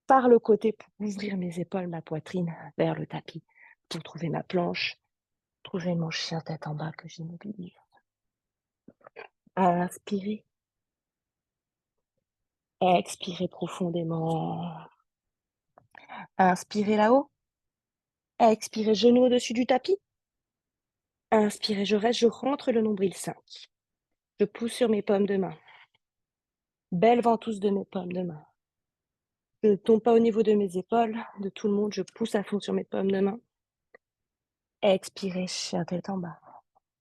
par le côté pour ouvrir mes épaules, ma poitrine vers le tapis, pour trouver ma planche, trouver mon chien tête en bas que j'immobilise. Inspirez. Expirez profondément. Inspirez là-haut. Expirez, genou au-dessus du tapis. Inspirez, je reste, je rentre le nombril 5. Je pousse sur mes paumes de main. Belle ventouse de mes paumes de main. Je ne tombe pas au niveau de mes épaules, de tout le monde. Je pousse à fond sur mes paumes de main. Expirez, chien tête en bas.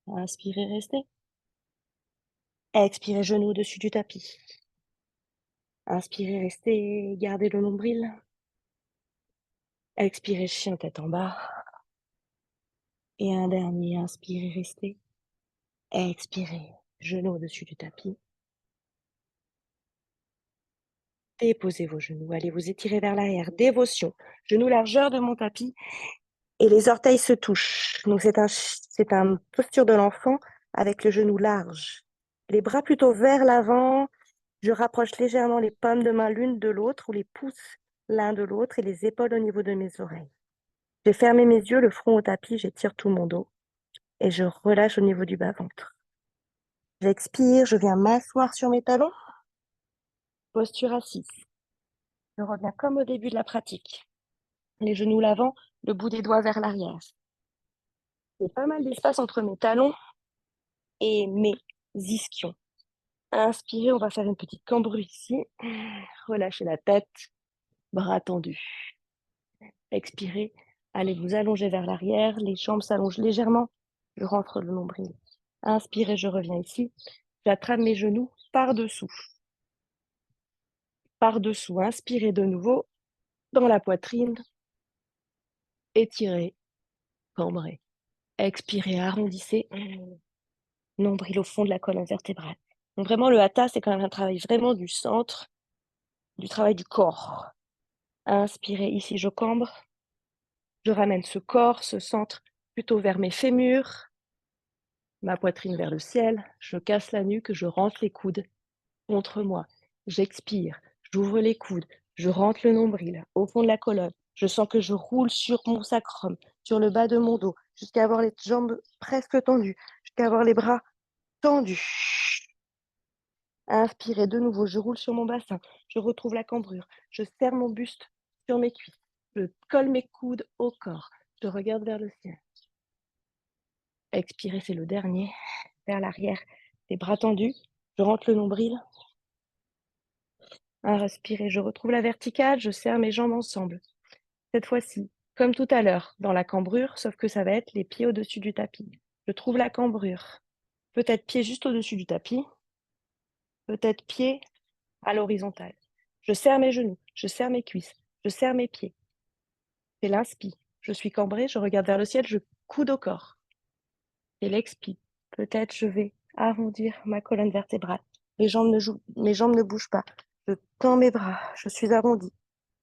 Inspirez, restez. Expirez, genou au-dessus du tapis. Inspirez, restez, gardez le nombril. Expirez, chien tête en bas. Et un dernier, inspirez, restez. Expirez, genou au-dessus du tapis. Déposez vos genoux, allez vous étirer vers l'arrière. Dévotion, genou largeur de mon tapis et les orteils se touchent. Donc c'est une posture de l'enfant avec le genou large. Les bras plutôt vers l'avant. Je rapproche légèrement les paumes de main l'une de l'autre ou les pouces l'un de l'autre et les épaules au niveau de mes oreilles. J'ai fermé mes yeux, le front au tapis, j'étire tout mon dos et je relâche au niveau du bas-ventre. J'expire, je viens m'asseoir sur mes talons. Posture assise. Je reviens comme au début de la pratique. Les genoux l'avant, le bout des doigts vers l'arrière. Il y a pas mal d'espace entre mes talons et mes ischions. Inspirez, on va faire une petite cambrure ici. Relâchez la tête, bras tendus. Expirez, allez vous allonger vers l'arrière, les jambes s'allongent légèrement. Je rentre le nombril. Inspirez, je reviens ici. J'attrape mes genoux par-dessous. Par-dessous, inspirez de nouveau dans la poitrine. Étirez, cambrez. Expirez, arrondissez. Nombril au fond de la colonne vertébrale. Donc vraiment, le hatha, c'est quand même un travail vraiment du centre, du travail du corps. Inspirez, ici je cambre. Je ramène ce corps, ce centre, plutôt vers mes fémurs, ma poitrine vers le ciel. Je casse la nuque, je rentre les coudes contre moi. J'expire, j'ouvre les coudes, je rentre le nombril au fond de la colonne. Je sens que je roule sur mon sacrum, sur le bas de mon dos, jusqu'à avoir les jambes presque tendues, jusqu'à avoir les bras tendus. Inspirez de nouveau, je roule sur mon bassin, je retrouve la cambrure, je serre mon buste sur mes cuisses, je colle mes coudes au corps, je regarde vers le ciel. Expirez, c'est le dernier, vers l'arrière, les bras tendus, je rentre le nombril. Inspirez, je retrouve la verticale, je serre mes jambes ensemble. Cette fois-ci, comme tout à l'heure, dans la cambrure, sauf que ça va être les pieds au-dessus du tapis. Je trouve la cambrure. Peut-être pied juste au-dessus du tapis, peut-être pied à l'horizontale. Je serre mes genoux, je serre mes cuisses, je serre mes pieds. C'est l'inspi. Je suis cambrée, je regarde vers le ciel, je coude au corps. C'est l'expi. Peut-être je vais arrondir ma colonne vertébrale. Mes jambes ne bougent pas. Je tends mes bras, je suis arrondie.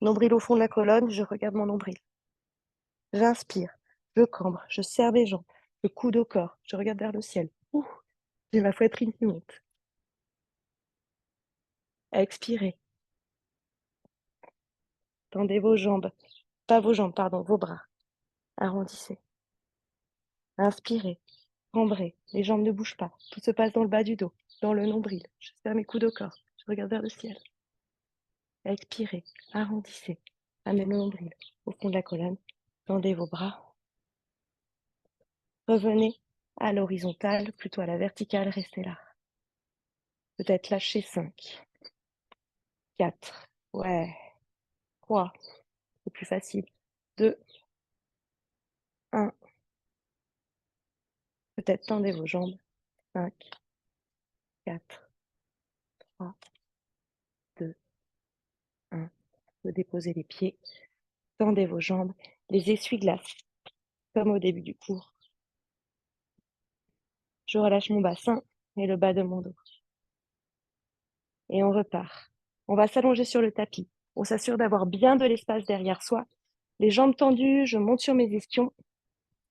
Nombril au fond de la colonne, je regarde mon nombril. J'inspire, je cambre, je serre mes jambes, je coude au corps, je regarde vers le ciel. Ouh, j'ai ma poitrine qui monte. Expirez. Tendez vos jambes, pas vos jambes, pardon, vos bras. Arrondissez. Inspirez, cambrez, les jambes ne bougent pas. Tout se passe dans le bas du dos, dans le nombril. Je serre mes coudes au corps, je regarde vers le ciel. Expirez, arrondissez, amenez le nombril au fond de la colonne. Tendez vos bras. Revenez à l'horizontale, plutôt à la verticale, restez là. Peut-être lâcher 5, 4, ouais, 3, c'est plus facile, 2, 1. Peut-être tendez vos jambes, 5, 4, 3, 2, 1. Vous déposez les pieds, tendez vos jambes, les essuie-glaces, comme au début du cours. Je relâche mon bassin et le bas de mon dos. Et on repart. On va s'allonger sur le tapis. On s'assure d'avoir bien de l'espace derrière soi. Les jambes tendues, je monte sur mes ischions,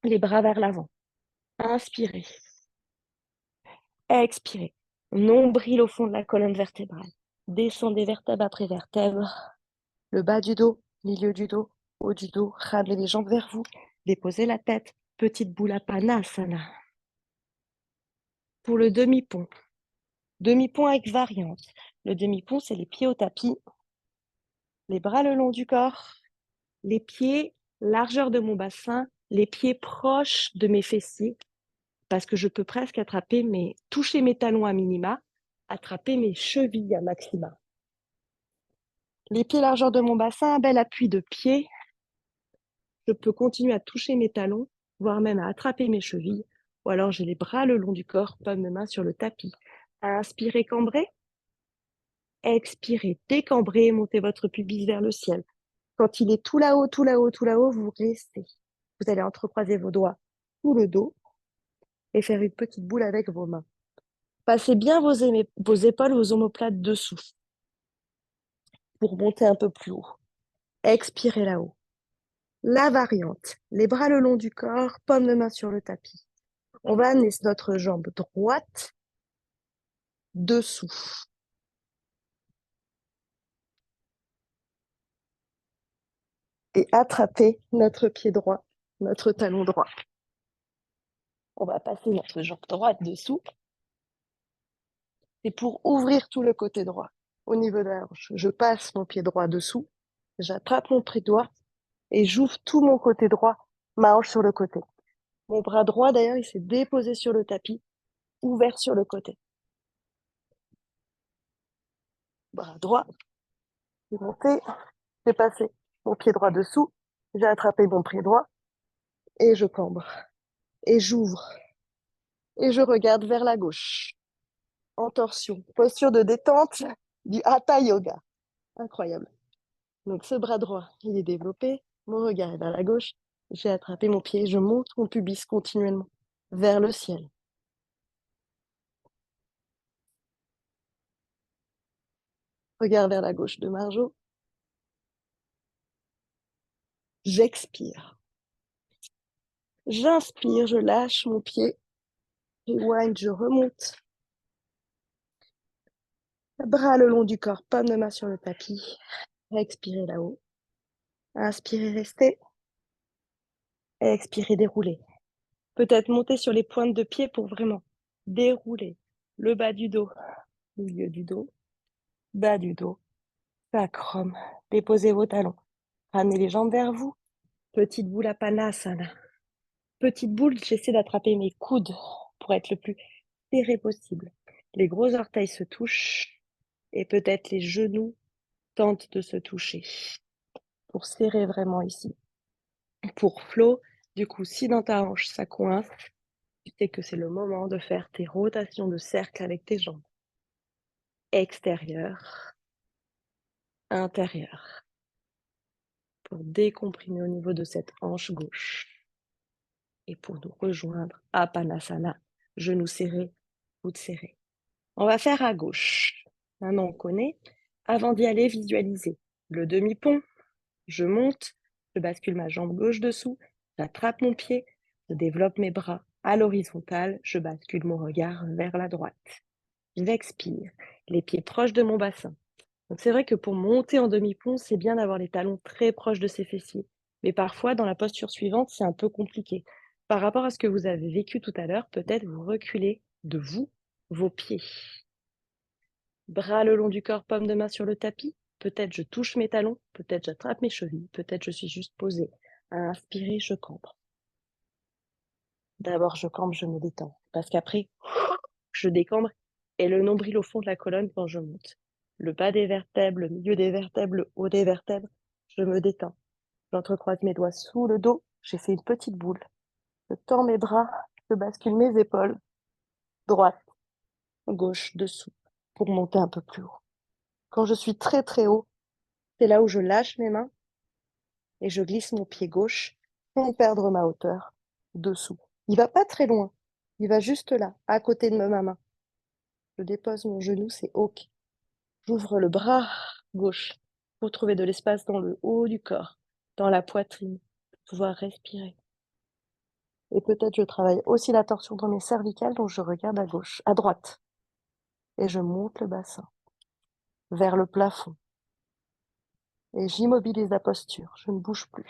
les bras vers l'avant. Inspirez. Expirez. Nombril au fond de la colonne vertébrale. Descendez vertèbre après vertèbre. Le bas du dos, milieu du dos, haut du dos. Ramenez les jambes vers vous. Déposez la tête. Petite boule à Panasana. Pour le demi-pont. Demi-pont avec variante. Le demi-pont, c'est les pieds au tapis. Les bras le long du corps. Les pieds, largeur de mon bassin. Les pieds proches de mes fessiers. Parce que je peux presque toucher mes talons à minima, attraper mes chevilles à maxima. Les pieds largeur de mon bassin, un bel appui de pied. Je peux continuer à toucher mes talons, voire même à attraper mes chevilles. Ou alors j'ai les bras le long du corps, paume de main sur le tapis. Inspirez, cambrez. Expirez, décambrez, montez votre pubis vers le ciel. Quand il est tout là-haut, tout là-haut, tout là-haut, vous restez. Vous allez entrecroiser vos doigts sous le dos et faire une petite boule avec vos mains. Passez bien vos épaules, vos omoplates dessous pour monter un peu plus haut. Expirez là-haut. La variante, les bras le long du corps, paume de main sur le tapis. On va amener notre jambe droite dessous. Et attraper notre pied droit, notre talon droit. On va passer notre jambe droite dessous. C'est pour ouvrir tout le côté droit. Au niveau de la hanche, je passe mon pied droit dessous, j'attrape mon pied droit et j'ouvre tout mon côté droit, ma hanche sur le côté. Mon bras droit, d'ailleurs, il s'est déposé sur le tapis, ouvert sur le côté. Bras droit, j'ai monté, j'ai passé mon pied droit dessous, j'ai attrapé mon pied droit et je cambre. Et j'ouvre et je regarde vers la gauche. En torsion, posture de détente du Hatha Yoga. Incroyable. Donc ce bras droit, il est développé, mon regard est vers la gauche, j'ai attrapé mon pied, je monte mon pubis continuellement vers le ciel. Regard vers la gauche de Marjo. J'expire. J'inspire, je lâche mon pied. Rewind, je remonte. Bras le long du corps, paume de main sur le tapis. Expirez là-haut. Inspirez, restez. Expirez, déroulez. Peut-être monter sur les pointes de pied pour vraiment dérouler le bas du dos, milieu du dos, bas du dos, sacrum. Déposez vos talons. Ramenez les jambes vers vous. Petite boule à Panasana. Petite boule, j'essaie d'attraper mes coudes pour être le plus serré possible. Les gros orteils se touchent et peut-être les genoux tentent de se toucher pour serrer vraiment ici. Pour flow, du coup, si dans ta hanche ça coince, tu sais que c'est le moment de faire tes rotations de cercle avec tes jambes. Extérieur, intérieur. Pour décomprimer au niveau de cette hanche gauche. Et pour nous rejoindre à Panasana, genoux serrés, coudes serrés. On va faire à gauche. Maintenant, on connaît. Avant d'y aller, visualisez le demi-pont. Je monte, je bascule ma jambe gauche dessous, j'attrape mon pied, je développe mes bras à l'horizontale, je bascule mon regard vers la droite. J'expire, les pieds proches de mon bassin. Donc c'est vrai que pour monter en demi-pont, c'est bien d'avoir les talons très proches de ses fessiers. Mais parfois, dans la posture suivante, c'est un peu compliqué. Par rapport à ce que vous avez vécu tout à l'heure, peut-être vous reculez de vous, vos pieds. Bras le long du corps, paume de main sur le tapis. Peut-être je touche mes talons, peut-être j'attrape mes chevilles, peut-être je suis juste posée. À inspirer, je cambre. D'abord, je cambre, je me détends. Parce qu'après, je décambre et le nombril au fond de la colonne quand je monte. Le bas des vertèbres, le milieu des vertèbres, le haut des vertèbres, je me détends. J'entrecroise mes doigts sous le dos, j'ai fait une petite boule. Je tends mes bras, je bascule mes épaules, droite, gauche, dessous, pour monter un peu plus haut. Quand je suis très très haut, c'est là où je lâche mes mains et je glisse mon pied gauche sans perdre ma hauteur dessous. Il va pas très loin, il va juste là, à côté de ma main. Je dépose mon genou, c'est OK. J'ouvre le bras gauche pour trouver de l'espace dans le haut du corps, dans la poitrine, pour pouvoir respirer. Et peut-être je travaille aussi la torsion dans mes cervicales, donc je regarde à gauche, à droite. Et je monte le bassin vers le plafond. Et j'immobilise la posture, je ne bouge plus.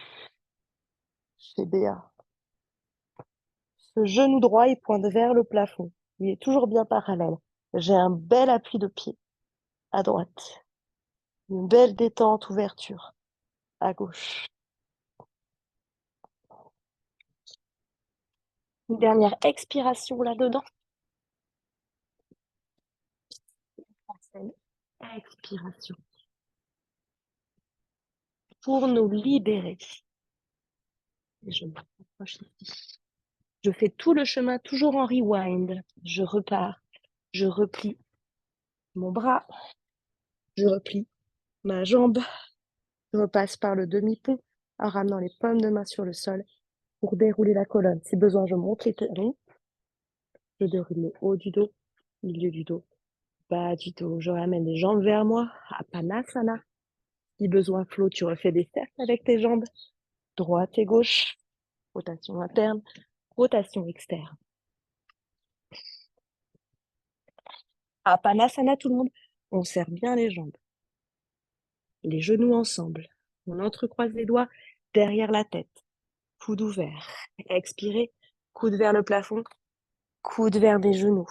Je fais BA. Ce genou droit, il pointe vers le plafond. Il est toujours bien parallèle. J'ai un bel appui de pied à droite. Une belle détente, ouverture à gauche. Une dernière expiration là-dedans. Expiration. Pour nous libérer. Et je me rapproche ici. Je fais tout le chemin toujours en rewind. Je repars. Je replie mon bras. Je replie ma jambe. Je repasse par le demi-pont en ramenant les paumes de main sur le sol pour dérouler la colonne. Si besoin, je monte les talons. Je déroule le haut du dos, milieu du dos, bas du dos. Je ramène les jambes vers moi, à Panasana. Si besoin, flow, tu refais des cercles avec tes jambes, droite et gauche, rotation interne, rotation externe. À Panasana, tout le monde, on serre bien les jambes, les genoux ensemble. On entrecroise les doigts derrière la tête, coude ouvert. Expirez, coude vers le plafond, coude vers les genoux.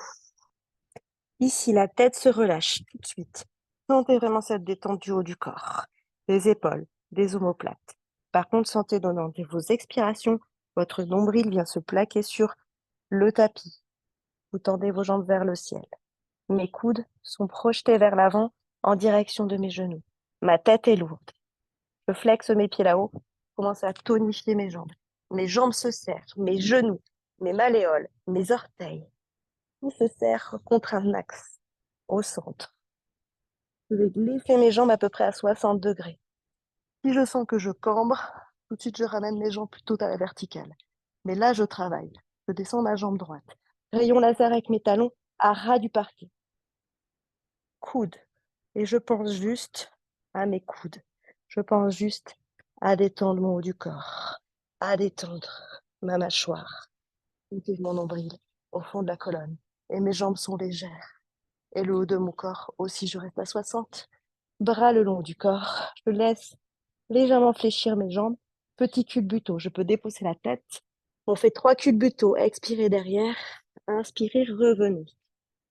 Ici, la tête se relâche tout de suite. Sentez vraiment cette détente du haut du corps, des épaules, des omoplates. Par contre, sentez dans vos expirations, votre nombril vient se plaquer sur le tapis. Vous tendez vos jambes vers le ciel. Mes coudes sont projetés vers l'avant en direction de mes genoux. Ma tête est lourde. Je flexe mes pieds là-haut, commence à tonifier mes jambes. Mes jambes se serrent, mes genoux, mes malléoles, mes orteils. Tout se serre contre un axe, au centre. Je vais glisser mes jambes à peu près à 60 degrés. Si je sens que je cambre, tout de suite je ramène mes jambes plutôt à la verticale. Mais là, je travaille. Je descends ma jambe droite. Rayon laser avec mes talons à ras du parquet. Coude. Et je pense juste à mes coudes. Je pense juste à détendre mon haut du corps, à détendre ma mâchoire, mon nombril au fond de la colonne. Et mes jambes sont légères. Et le haut de mon corps aussi, je reste à 60. Bras le long du corps. Je laisse légèrement fléchir mes jambes. Petit culbuto, je peux déposer la tête. On fait 3 culbutos. Expirez derrière. Inspirez, revenez.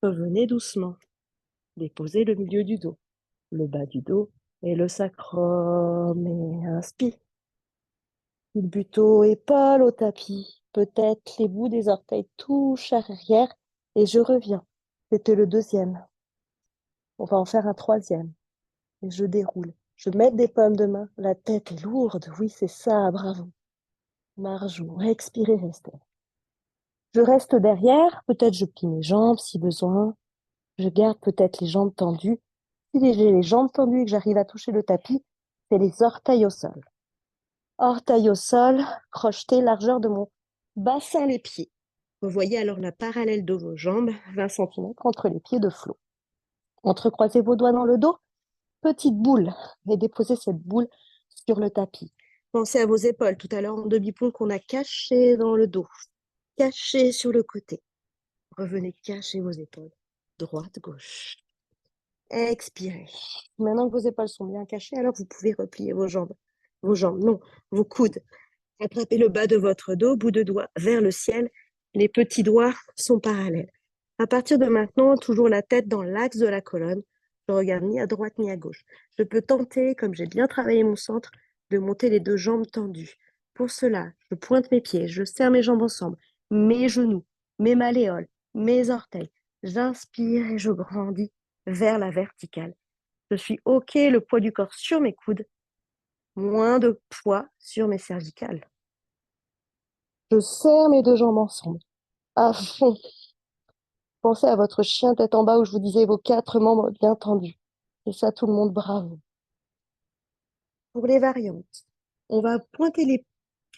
Revenez doucement. Déposez le milieu du dos, le bas du dos et le sacrum. Et inspire. Culbuto, épaules au tapis. Peut-être les bouts des orteils touchent arrière. Et je reviens. C'était le deuxième. On va en faire un troisième. Et je déroule. Je mets des paumes de main. La tête est lourde. Oui, c'est ça. Bravo. Margeau. Expirez, restez. Je reste derrière. Peut-être je plie mes jambes si besoin. Je garde peut-être les jambes tendues. Si j'ai les jambes tendues et que j'arrive à toucher le tapis, c'est les orteils au sol. Orteils au sol, crocheté, largeur de mon bassin les pieds. Vous voyez alors la parallèle de vos jambes, 20 cm entre les pieds de flot. Entrecroisez vos doigts dans le dos, petite boule, et déposez cette boule sur le tapis. Pensez à vos épaules tout à l'heure en demi-pont qu'on a cachées dans le dos, cachées sur le côté. Revenez cacher vos épaules, droite, gauche. Expirez. Maintenant que vos épaules sont bien cachées, alors vous pouvez replier vos jambes. Vos jambes, non, vos coudes. Attrapez le bas de votre dos, bout de doigt vers le ciel. Les petits doigts sont parallèles. À partir de maintenant, toujours la tête dans l'axe de la colonne. Je regarde ni à droite ni à gauche. Je peux tenter, comme j'ai bien travaillé mon centre, de monter les deux jambes tendues. Pour cela, je pointe mes pieds, je serre mes jambes ensemble, mes genoux, mes malléoles, mes orteils. J'inspire et je grandis vers la verticale. Je suis OK, le poids du corps sur mes coudes, moins de poids sur mes cervicales. Je serre mes deux jambes ensemble, à fond. Pensez à votre chien tête en bas où je vous disais vos 4 membres bien tendus. Et ça, tout le monde, bravo. Pour les variantes, on va pointer les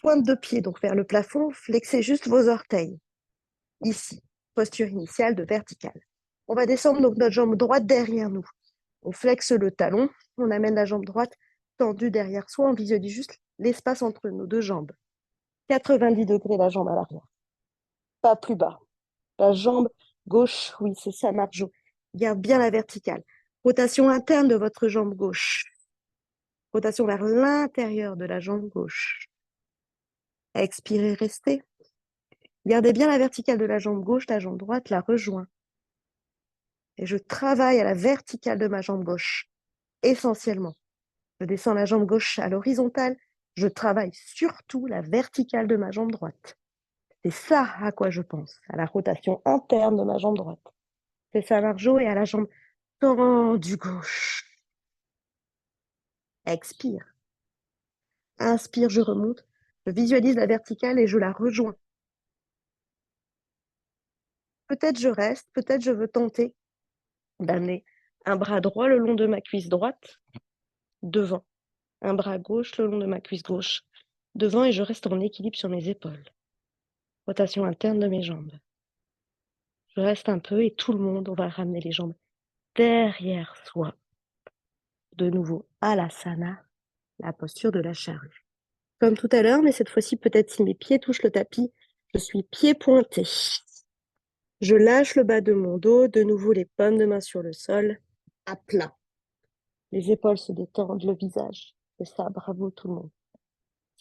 pointes de pied, donc vers le plafond, flexez juste vos orteils. Ici, posture initiale de verticale. On va descendre donc notre jambe droite derrière nous. On flexe le talon, on amène la jambe droite tendue derrière soi, on visualise juste l'espace entre nos deux jambes. 90 degrés la jambe à l'arrière. Pas plus bas. La jambe gauche, oui, c'est ça, Marjo. Garde bien la verticale. Rotation interne de votre jambe gauche. Rotation vers l'intérieur de la jambe gauche. Expirez, restez. Gardez bien la verticale de la jambe gauche, la jambe droite la rejoint. Et je travaille à la verticale de ma jambe gauche, essentiellement. Je descends la jambe gauche à l'horizontale. Je travaille surtout la verticale de ma jambe droite. C'est ça à quoi je pense, à la rotation interne de ma jambe droite. C'est ça, Marjo, et à la jambe tendue gauche. Expire. Inspire, je remonte. Je visualise la verticale et je la rejoins. Peut-être je reste, peut-être je veux tenter d'amener un bras droit le long de ma cuisse droite, devant. Un bras gauche le long de ma cuisse gauche, devant, et je reste en équilibre sur mes épaules. Rotation interne de mes jambes. Je reste un peu et tout le monde, on va ramener les jambes derrière soi. De nouveau, Alasana, la posture de la charrue. Comme tout à l'heure, mais cette fois-ci, peut-être si mes pieds touchent le tapis, je suis pieds pointés. Je lâche le bas de mon dos, de nouveau les paumes de main sur le sol, à plat. Les épaules se détendent, le visage. C'est ça, bravo tout le monde.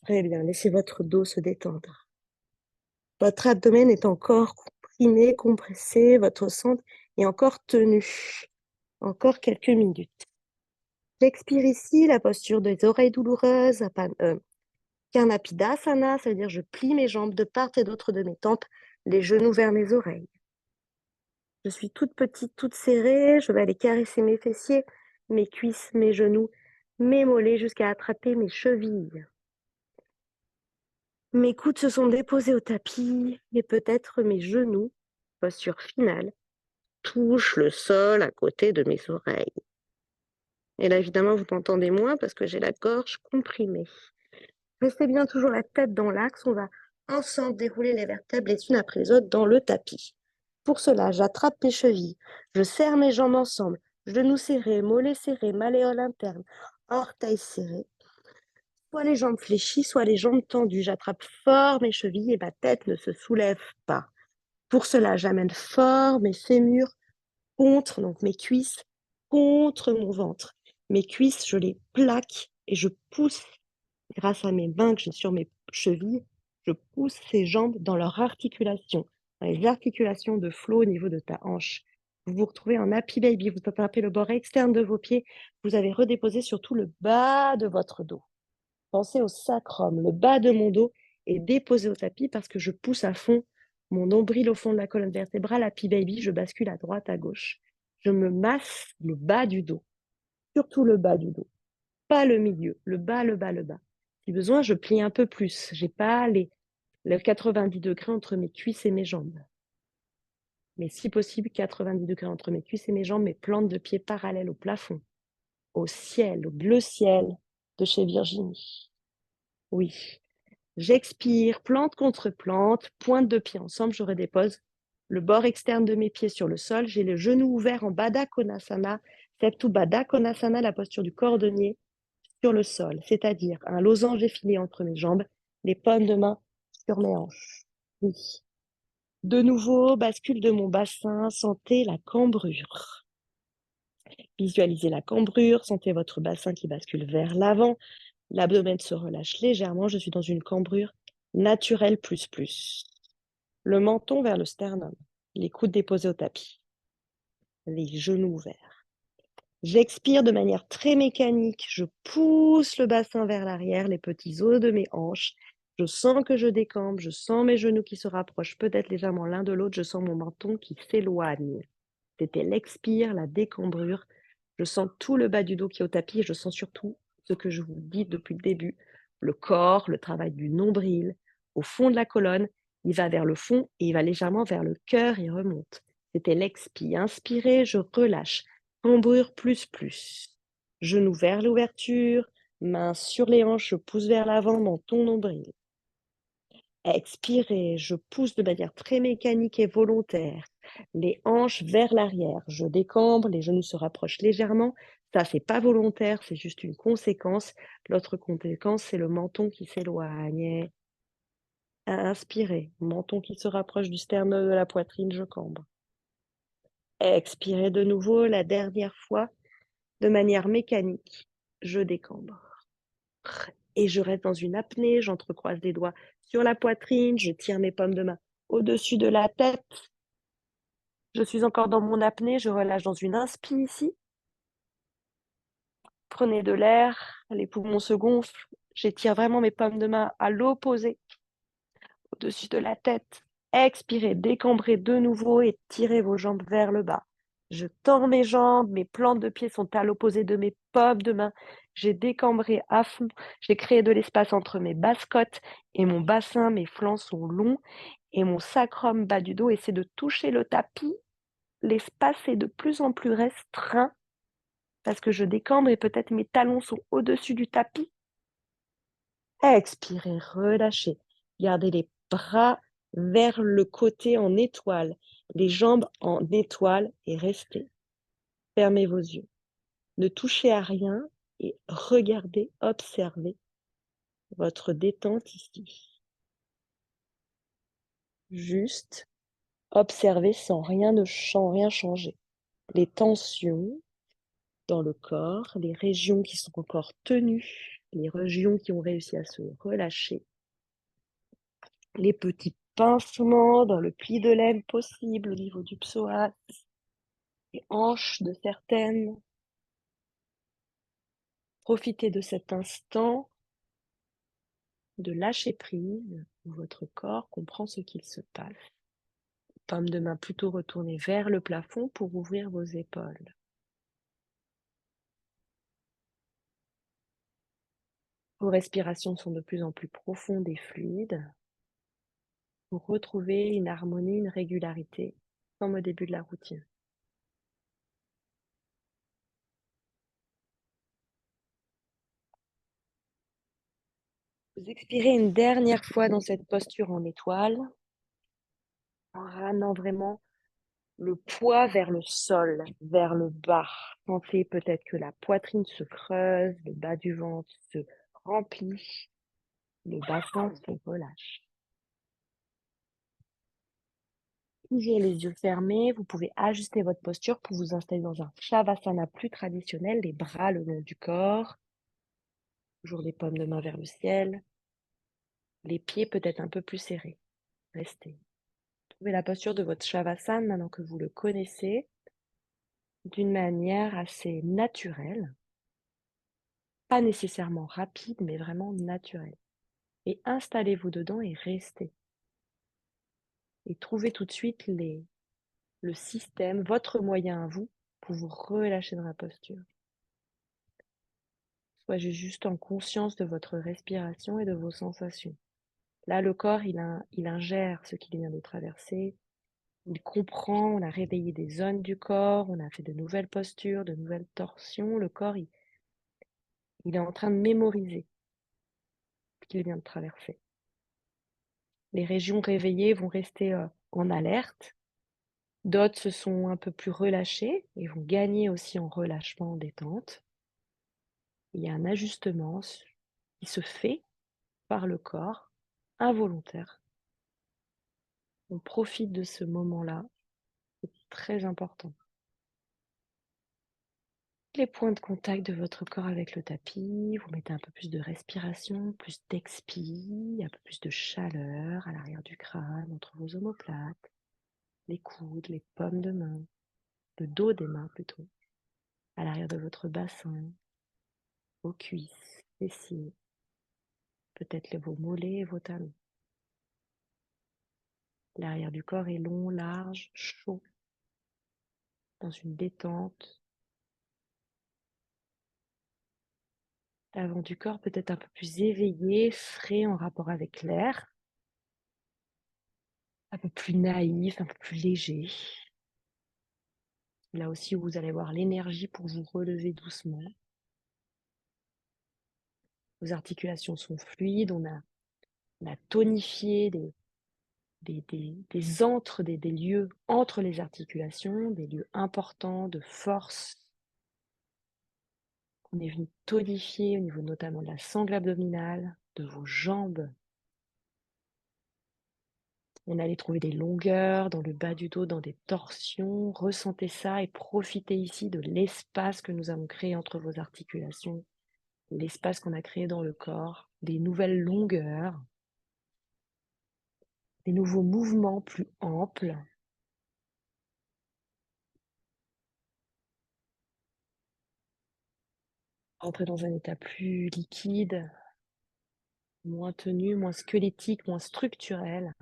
Très bien, laissez votre dos se détendre. Votre abdomen est encore comprimé, compressé, votre centre est encore tenu. Encore quelques minutes. J'expire ici, la posture des oreilles douloureuses, Karnapidasana, ça veut dire je plie mes jambes de part et d'autre de mes tempes, les genoux vers mes oreilles. Je suis toute petite, toute serrée, je vais aller caresser mes fessiers, mes cuisses, mes genoux, mes mollets jusqu'à attraper mes chevilles. Mes coudes se sont déposés au tapis et peut-être mes genoux, posture finale, touchent le sol à côté de mes oreilles. Et là, évidemment, vous m'entendez moins parce que j'ai la gorge comprimée. Restez bien toujours la tête dans l'axe. On va ensemble dérouler les vertèbres les unes après les autres dans le tapis. Pour cela, j'attrape mes chevilles, je serre mes jambes ensemble, genoux serrés, mollets serrés, malléoles internes, orteils serrés. Soit les jambes fléchies, soit les jambes tendues. J'attrape fort mes chevilles et ma tête ne se soulève pas. Pour cela, j'amène fort mes fémurs contre, donc mes cuisses, contre mon ventre. Mes cuisses, je les plaque et je pousse, grâce à mes mains que j'ai sur mes chevilles, je pousse ces jambes dans leur articulation, dans les articulations de flot au niveau de ta hanche. Vous vous retrouvez en happy baby, vous attrapez le bord externe de vos pieds, vous avez redéposé sur tout le bas de votre dos. Pensez au sacrum, le bas de mon dos est déposé au tapis parce que je pousse à fond mon nombril au fond de la colonne vertébrale, happy baby, je bascule à droite, à gauche. Je me masse le bas du dos, surtout le bas du dos, pas le milieu, le bas, le bas, le bas. Si besoin, je plie un peu plus. J'ai pas le 90 degrés entre mes cuisses et mes jambes. Mais si possible, 90 degrés entre mes cuisses et mes jambes, mes plantes de pied parallèles au plafond, au ciel, au bleu ciel de chez Virginie. Oui. J'expire, plante contre plante, pointe de pied ensemble, je redépose le bord externe de mes pieds sur le sol. J'ai le genou ouvert en Baddha Konasana, Septu Baddha Konasana, la posture du cordonnier sur le sol, c'est-à-dire un losange effilé entre mes jambes, les paumes de main sur mes hanches. Oui. De nouveau, bascule de mon bassin, sentez la cambrure. Visualisez la cambrure, sentez votre bassin qui bascule vers l'avant, l'abdomen se relâche légèrement, je suis dans une cambrure naturelle plus plus. Le menton vers le sternum, les coudes déposés au tapis, les genoux ouverts. J'expire de manière très mécanique, je pousse le bassin vers l'arrière, les petits os de mes hanches. Je sens que je décambre, je sens mes genoux qui se rapprochent peut-être légèrement l'un de l'autre, je sens mon menton qui s'éloigne. C'était l'expire, la décambrure. Je sens tout le bas du dos qui est au tapis et je sens surtout ce que je vous dis depuis le début, le corps, le travail du nombril, au fond de la colonne. Il va vers le fond et il va légèrement vers le cœur et remonte. C'était l'expire. Inspirez, je relâche. Cambrure plus plus. Genoux vers l'ouverture, mains sur les hanches, je pousse vers l'avant, menton nombril. Expirez, je pousse de manière très mécanique et volontaire. Les hanches vers l'arrière, je décambre, les genoux se rapprochent légèrement. Ça, c'est pas volontaire, c'est juste une conséquence. L'autre conséquence, c'est le menton qui s'éloigne. Inspirez, menton qui se rapproche du sternum de la poitrine, je cambre. Expirez de nouveau, la dernière fois, de manière mécanique, je décambre. Et je reste dans une apnée, j'entrecroise les doigts sur la poitrine, je tire mes paumes de main au-dessus de la tête. Je suis encore dans mon apnée, je relâche dans une inspi ici. Prenez de l'air, les poumons se gonflent. J'étire vraiment mes paumes de main à l'opposé, au-dessus de la tête. Expirez, décambrez de nouveau et tirez vos jambes vers le bas. Je tends mes jambes, mes plantes de pied sont à l'opposé de mes paumes de main. J'ai décambré à fond, j'ai créé de l'espace entre mes basses côtes et mon bassin, mes flancs sont longs et mon sacrum bas du dos essaie de toucher le tapis. L'espace est de plus en plus restreint parce que je décambre et peut-être mes talons sont au-dessus du tapis. Expirez, relâchez. Gardez les bras vers le côté en étoile, les jambes en étoile et restez. Fermez vos yeux. Ne touchez à rien et regardez, observez votre détente ici. Juste observez sans rien changer. Les tensions dans le corps, les régions qui sont encore tenues, les régions qui ont réussi à se relâcher, les petits pincements dans le pli de l'aine possible au niveau du psoas, les hanches de certaines. Profitez de cet instant de lâcher prise où votre corps comprend ce qu'il se passe. Paume de main plutôt retournée vers le plafond pour ouvrir vos épaules. Vos respirations sont de plus en plus profondes et fluides. Vous retrouvez une harmonie, une régularité, comme au début de la routine. Vous expirez une dernière fois dans cette posture en étoile, en ramenant vraiment le poids vers le sol, vers le bas. Sentez peut-être que la poitrine se creuse, le bas du ventre se remplit, le bassin se relâche. Toujours les yeux fermés, vous pouvez ajuster votre posture pour vous installer dans un Shavasana plus traditionnel, les bras le long du corps, toujours les paumes de main vers le ciel, les pieds peut-être un peu plus serrés. Restez. Trouvez la posture de votre Shavasana maintenant que vous le connaissez d'une manière assez naturelle, pas nécessairement rapide, mais vraiment naturelle. Et installez-vous dedans et restez. Et trouvez tout de suite le système, votre moyen à vous, pour vous relâcher dans la posture. Soyez juste en conscience de votre respiration et de vos sensations. Là, le corps, il ingère ce qu'il vient de traverser. Il comprend, on a réveillé des zones du corps, on a fait de nouvelles postures, de nouvelles torsions. Le corps, il est en train de mémoriser ce qu'il vient de traverser. Les régions réveillées vont rester en alerte. D'autres se sont un peu plus relâchées et vont gagner aussi en relâchement, en détente. Il y a un ajustement qui se fait par le corps, involontaire. On profite de ce moment-là, c'est très important. Les points de contact de votre corps avec le tapis, vous mettez un peu plus de respiration, plus d'expi, un peu plus de chaleur à l'arrière du crâne, entre vos omoplates, les coudes, les paumes de main, le dos des mains plutôt, à l'arrière de votre bassin, vos cuisses, fessiers, peut-être vos mollets et vos talons. L'arrière du corps est long, large, chaud, dans une détente. L'avant du corps peut être un peu plus éveillé, frais en rapport avec l'air, un peu plus naïf, un peu plus léger. Là aussi, vous allez avoir l'énergie pour vous relever doucement. Vos articulations sont fluides, on a tonifié des lieux entre les articulations, des lieux importants de force. On est venu tonifier au niveau notamment de la sangle abdominale, de vos jambes. On allait trouver des longueurs dans le bas du dos, dans des torsions. Ressentez ça et profitez ici de l'espace que nous avons créé entre vos articulations, l'espace qu'on a créé dans le corps, des nouvelles longueurs, des nouveaux mouvements plus amples. Entrez dans un état plus liquide, moins tenu, moins squelettique, moins structurel.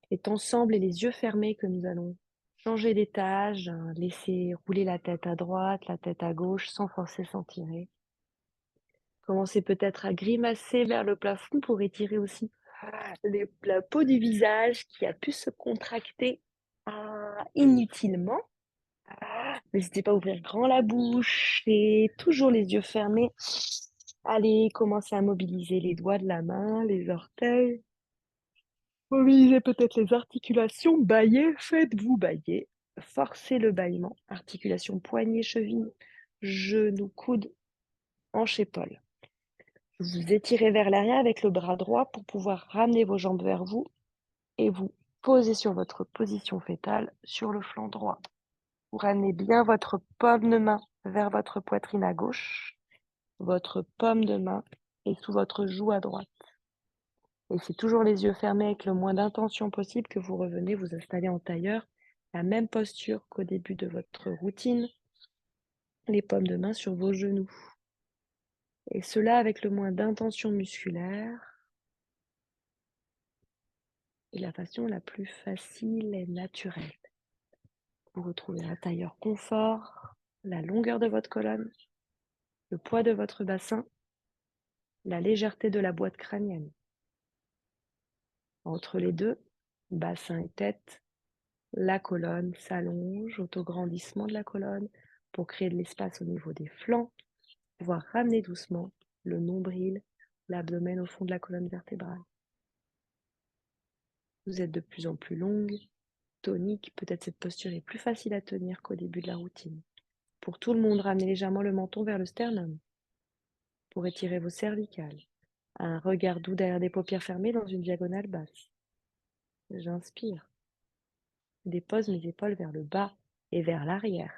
C'est ensemble et les yeux fermés que nous allons changer d'étage, laisser rouler la tête à droite, la tête à gauche, sans forcer, sans tirer. Commencez peut-être à grimacer vers le plafond pour étirer aussi la peau du visage qui a pu se contracter inutilement. N'hésitez pas à ouvrir grand la bouche et toujours les yeux fermés. Allez, commencez à mobiliser les doigts de la main, les orteils. Mobilisez peut-être les articulations, baillez, faites-vous bailler. Forcez le bâillement. Articulation poignet, cheville, genou, coude, hanche, épaule. Vous étirez vers l'arrière avec le bras droit pour pouvoir ramener vos jambes vers vous et vous posez sur votre position fétale sur le flanc droit. Vous ramenez bien votre paume de main vers votre poitrine à gauche. Votre paume de main est sous votre joue à droite. Et c'est toujours les yeux fermés avec le moins d'intention possible que vous revenez vous installer en tailleur. La même posture qu'au début de votre routine. Les paumes de main sur vos genoux. Et cela avec le moins d'intention musculaire et la façon la plus facile et naturelle. Vous retrouvez un tailleur confort, la longueur de votre colonne. le poids de votre bassin, la légèreté de la boîte crânienne. Entre les deux, bassin et tête, la colonne s'allonge, autograndissement de la colonne pour créer de l'espace au niveau des flancs, pouvoir ramener doucement le nombril, l'abdomen au fond de la colonne vertébrale. Vous êtes de plus en plus longue, tonique, peut-être cette posture est plus facile à tenir qu'au début de la routine. Pour tout le monde, ramenez légèrement le menton vers le sternum pour étirer vos cervicales. Un regard doux derrière des paupières fermées dans une diagonale basse. J'inspire. Dépose mes épaules vers le bas et vers l'arrière.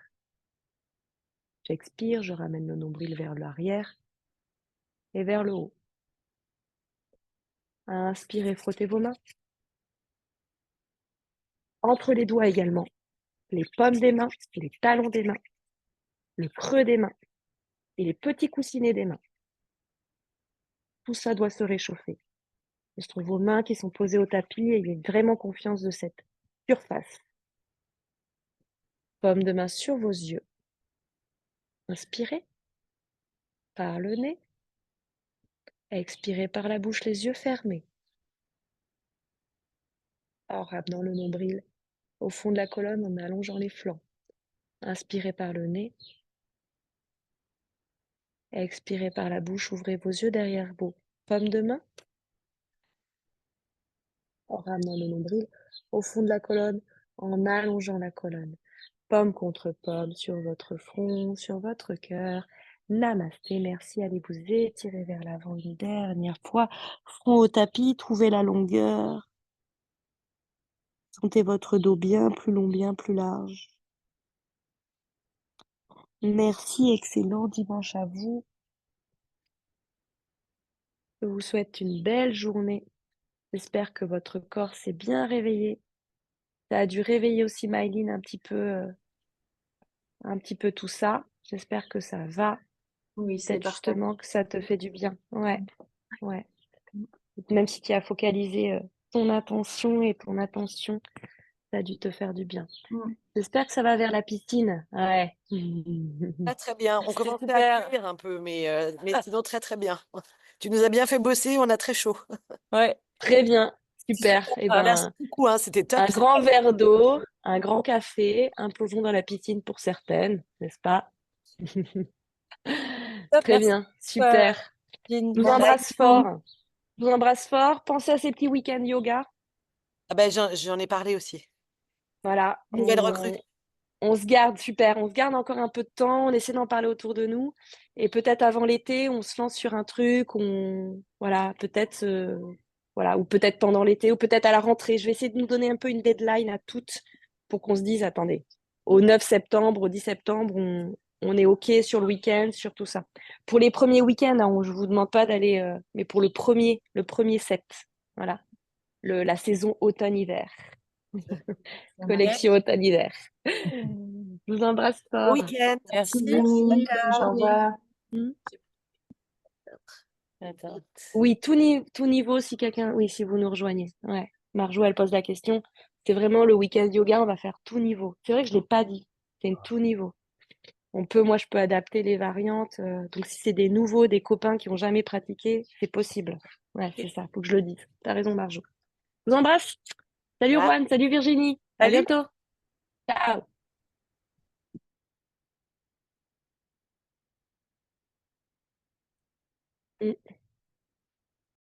J'expire, je ramène le nombril vers l'arrière et vers le haut. Inspirez, frottez vos mains. Entre les doigts également, les paumes des mains, les talons des mains, le creux des mains et les petits coussinets des mains. Tout ça doit se réchauffer. Je trouve vos mains qui sont posées au tapis et ayez vraiment confiance de cette surface. Paume de main sur vos yeux. Inspirez par le nez. Expirez par la bouche, les yeux fermés. En ramenant le nombril au fond de la colonne en allongeant les flancs. Inspirez par le nez. Expirez par la bouche, ouvrez vos yeux derrière vos paumes de main. En ramenant le nombril au fond de la colonne, en allongeant la colonne. Paume contre paume sur votre front, sur votre cœur. Namasté, merci. Allez vous étirer vers l'avant une dernière fois. Front au tapis, trouvez la longueur. Sentez votre dos bien plus long, bien plus large. Merci, excellent dimanche à vous. Je vous souhaite une belle journée. J'espère que votre corps s'est bien réveillé. Ça a dû réveiller aussi Maïline un petit peu tout ça. J'espère que ça va. Oui, c'est Peut-être parfait. justement que ça te fait du bien. Ouais, ouais. Même si tu as focalisé ton attention et ton attention, ça a dû te faire du bien. J'espère que ça va vers la piscine. Ouais. Très, très bien. On C'est commençait à super. cuire un peu, mais sinon très, très bien. Tu nous as bien fait bosser, on a très chaud. Ouais, très bien. Super. Super. Eh Merci ben, beaucoup, hein, c'était top. un grand verre d'eau, un grand café, un plongeon dans la piscine pour certaines, n'est-ce pas? Top, Très merci. bien, super. Je vous Bonne embrasse action. fort. Je vous embrasse fort. Pensez à ces petits week-ends yoga. Ah ben, j'en ai parlé aussi. Voilà, Nouvelle recrue. on se garde, super. On se garde encore un peu de temps. On essaie d'en parler autour de nous. Et peut-être avant l'été, on se lance sur un truc. Voilà, peut-être, voilà, ou peut-être pendant l'été, ou peut-être à la rentrée. Je vais essayer de nous donner un peu une deadline à toutes pour qu'on se dise, attendez, au 9 septembre, au 10 septembre, on est OK sur le week-end, sur tout ça. Pour les premiers week-ends, hein, je vous demande pas d'aller, mais pour le premier set, voilà, la saison automne-hiver. Collection automne-hiver. Je vous embrasse Bon fort. week-end. Merci. Merci. Au revoir. Hmm. Attends. Oui, tout niveau, si quelqu'un, oui, si vous nous rejoignez. Ouais. Marjo, elle pose la question. C'est vraiment le week-end yoga, on va faire tout niveau. C'est vrai que je ne l'ai pas dit. C'est une tout niveau. Moi, je peux adapter les variantes. Donc, si c'est des nouveaux, des copains qui n'ont jamais pratiqué, c'est possible. Ouais, c'est ça. Faut que je le dise. T'as raison, Marjo. Je vous embrasse. Salut Ah, Juan, salut Virginie. À salut. bientôt. Ciao. Hmm.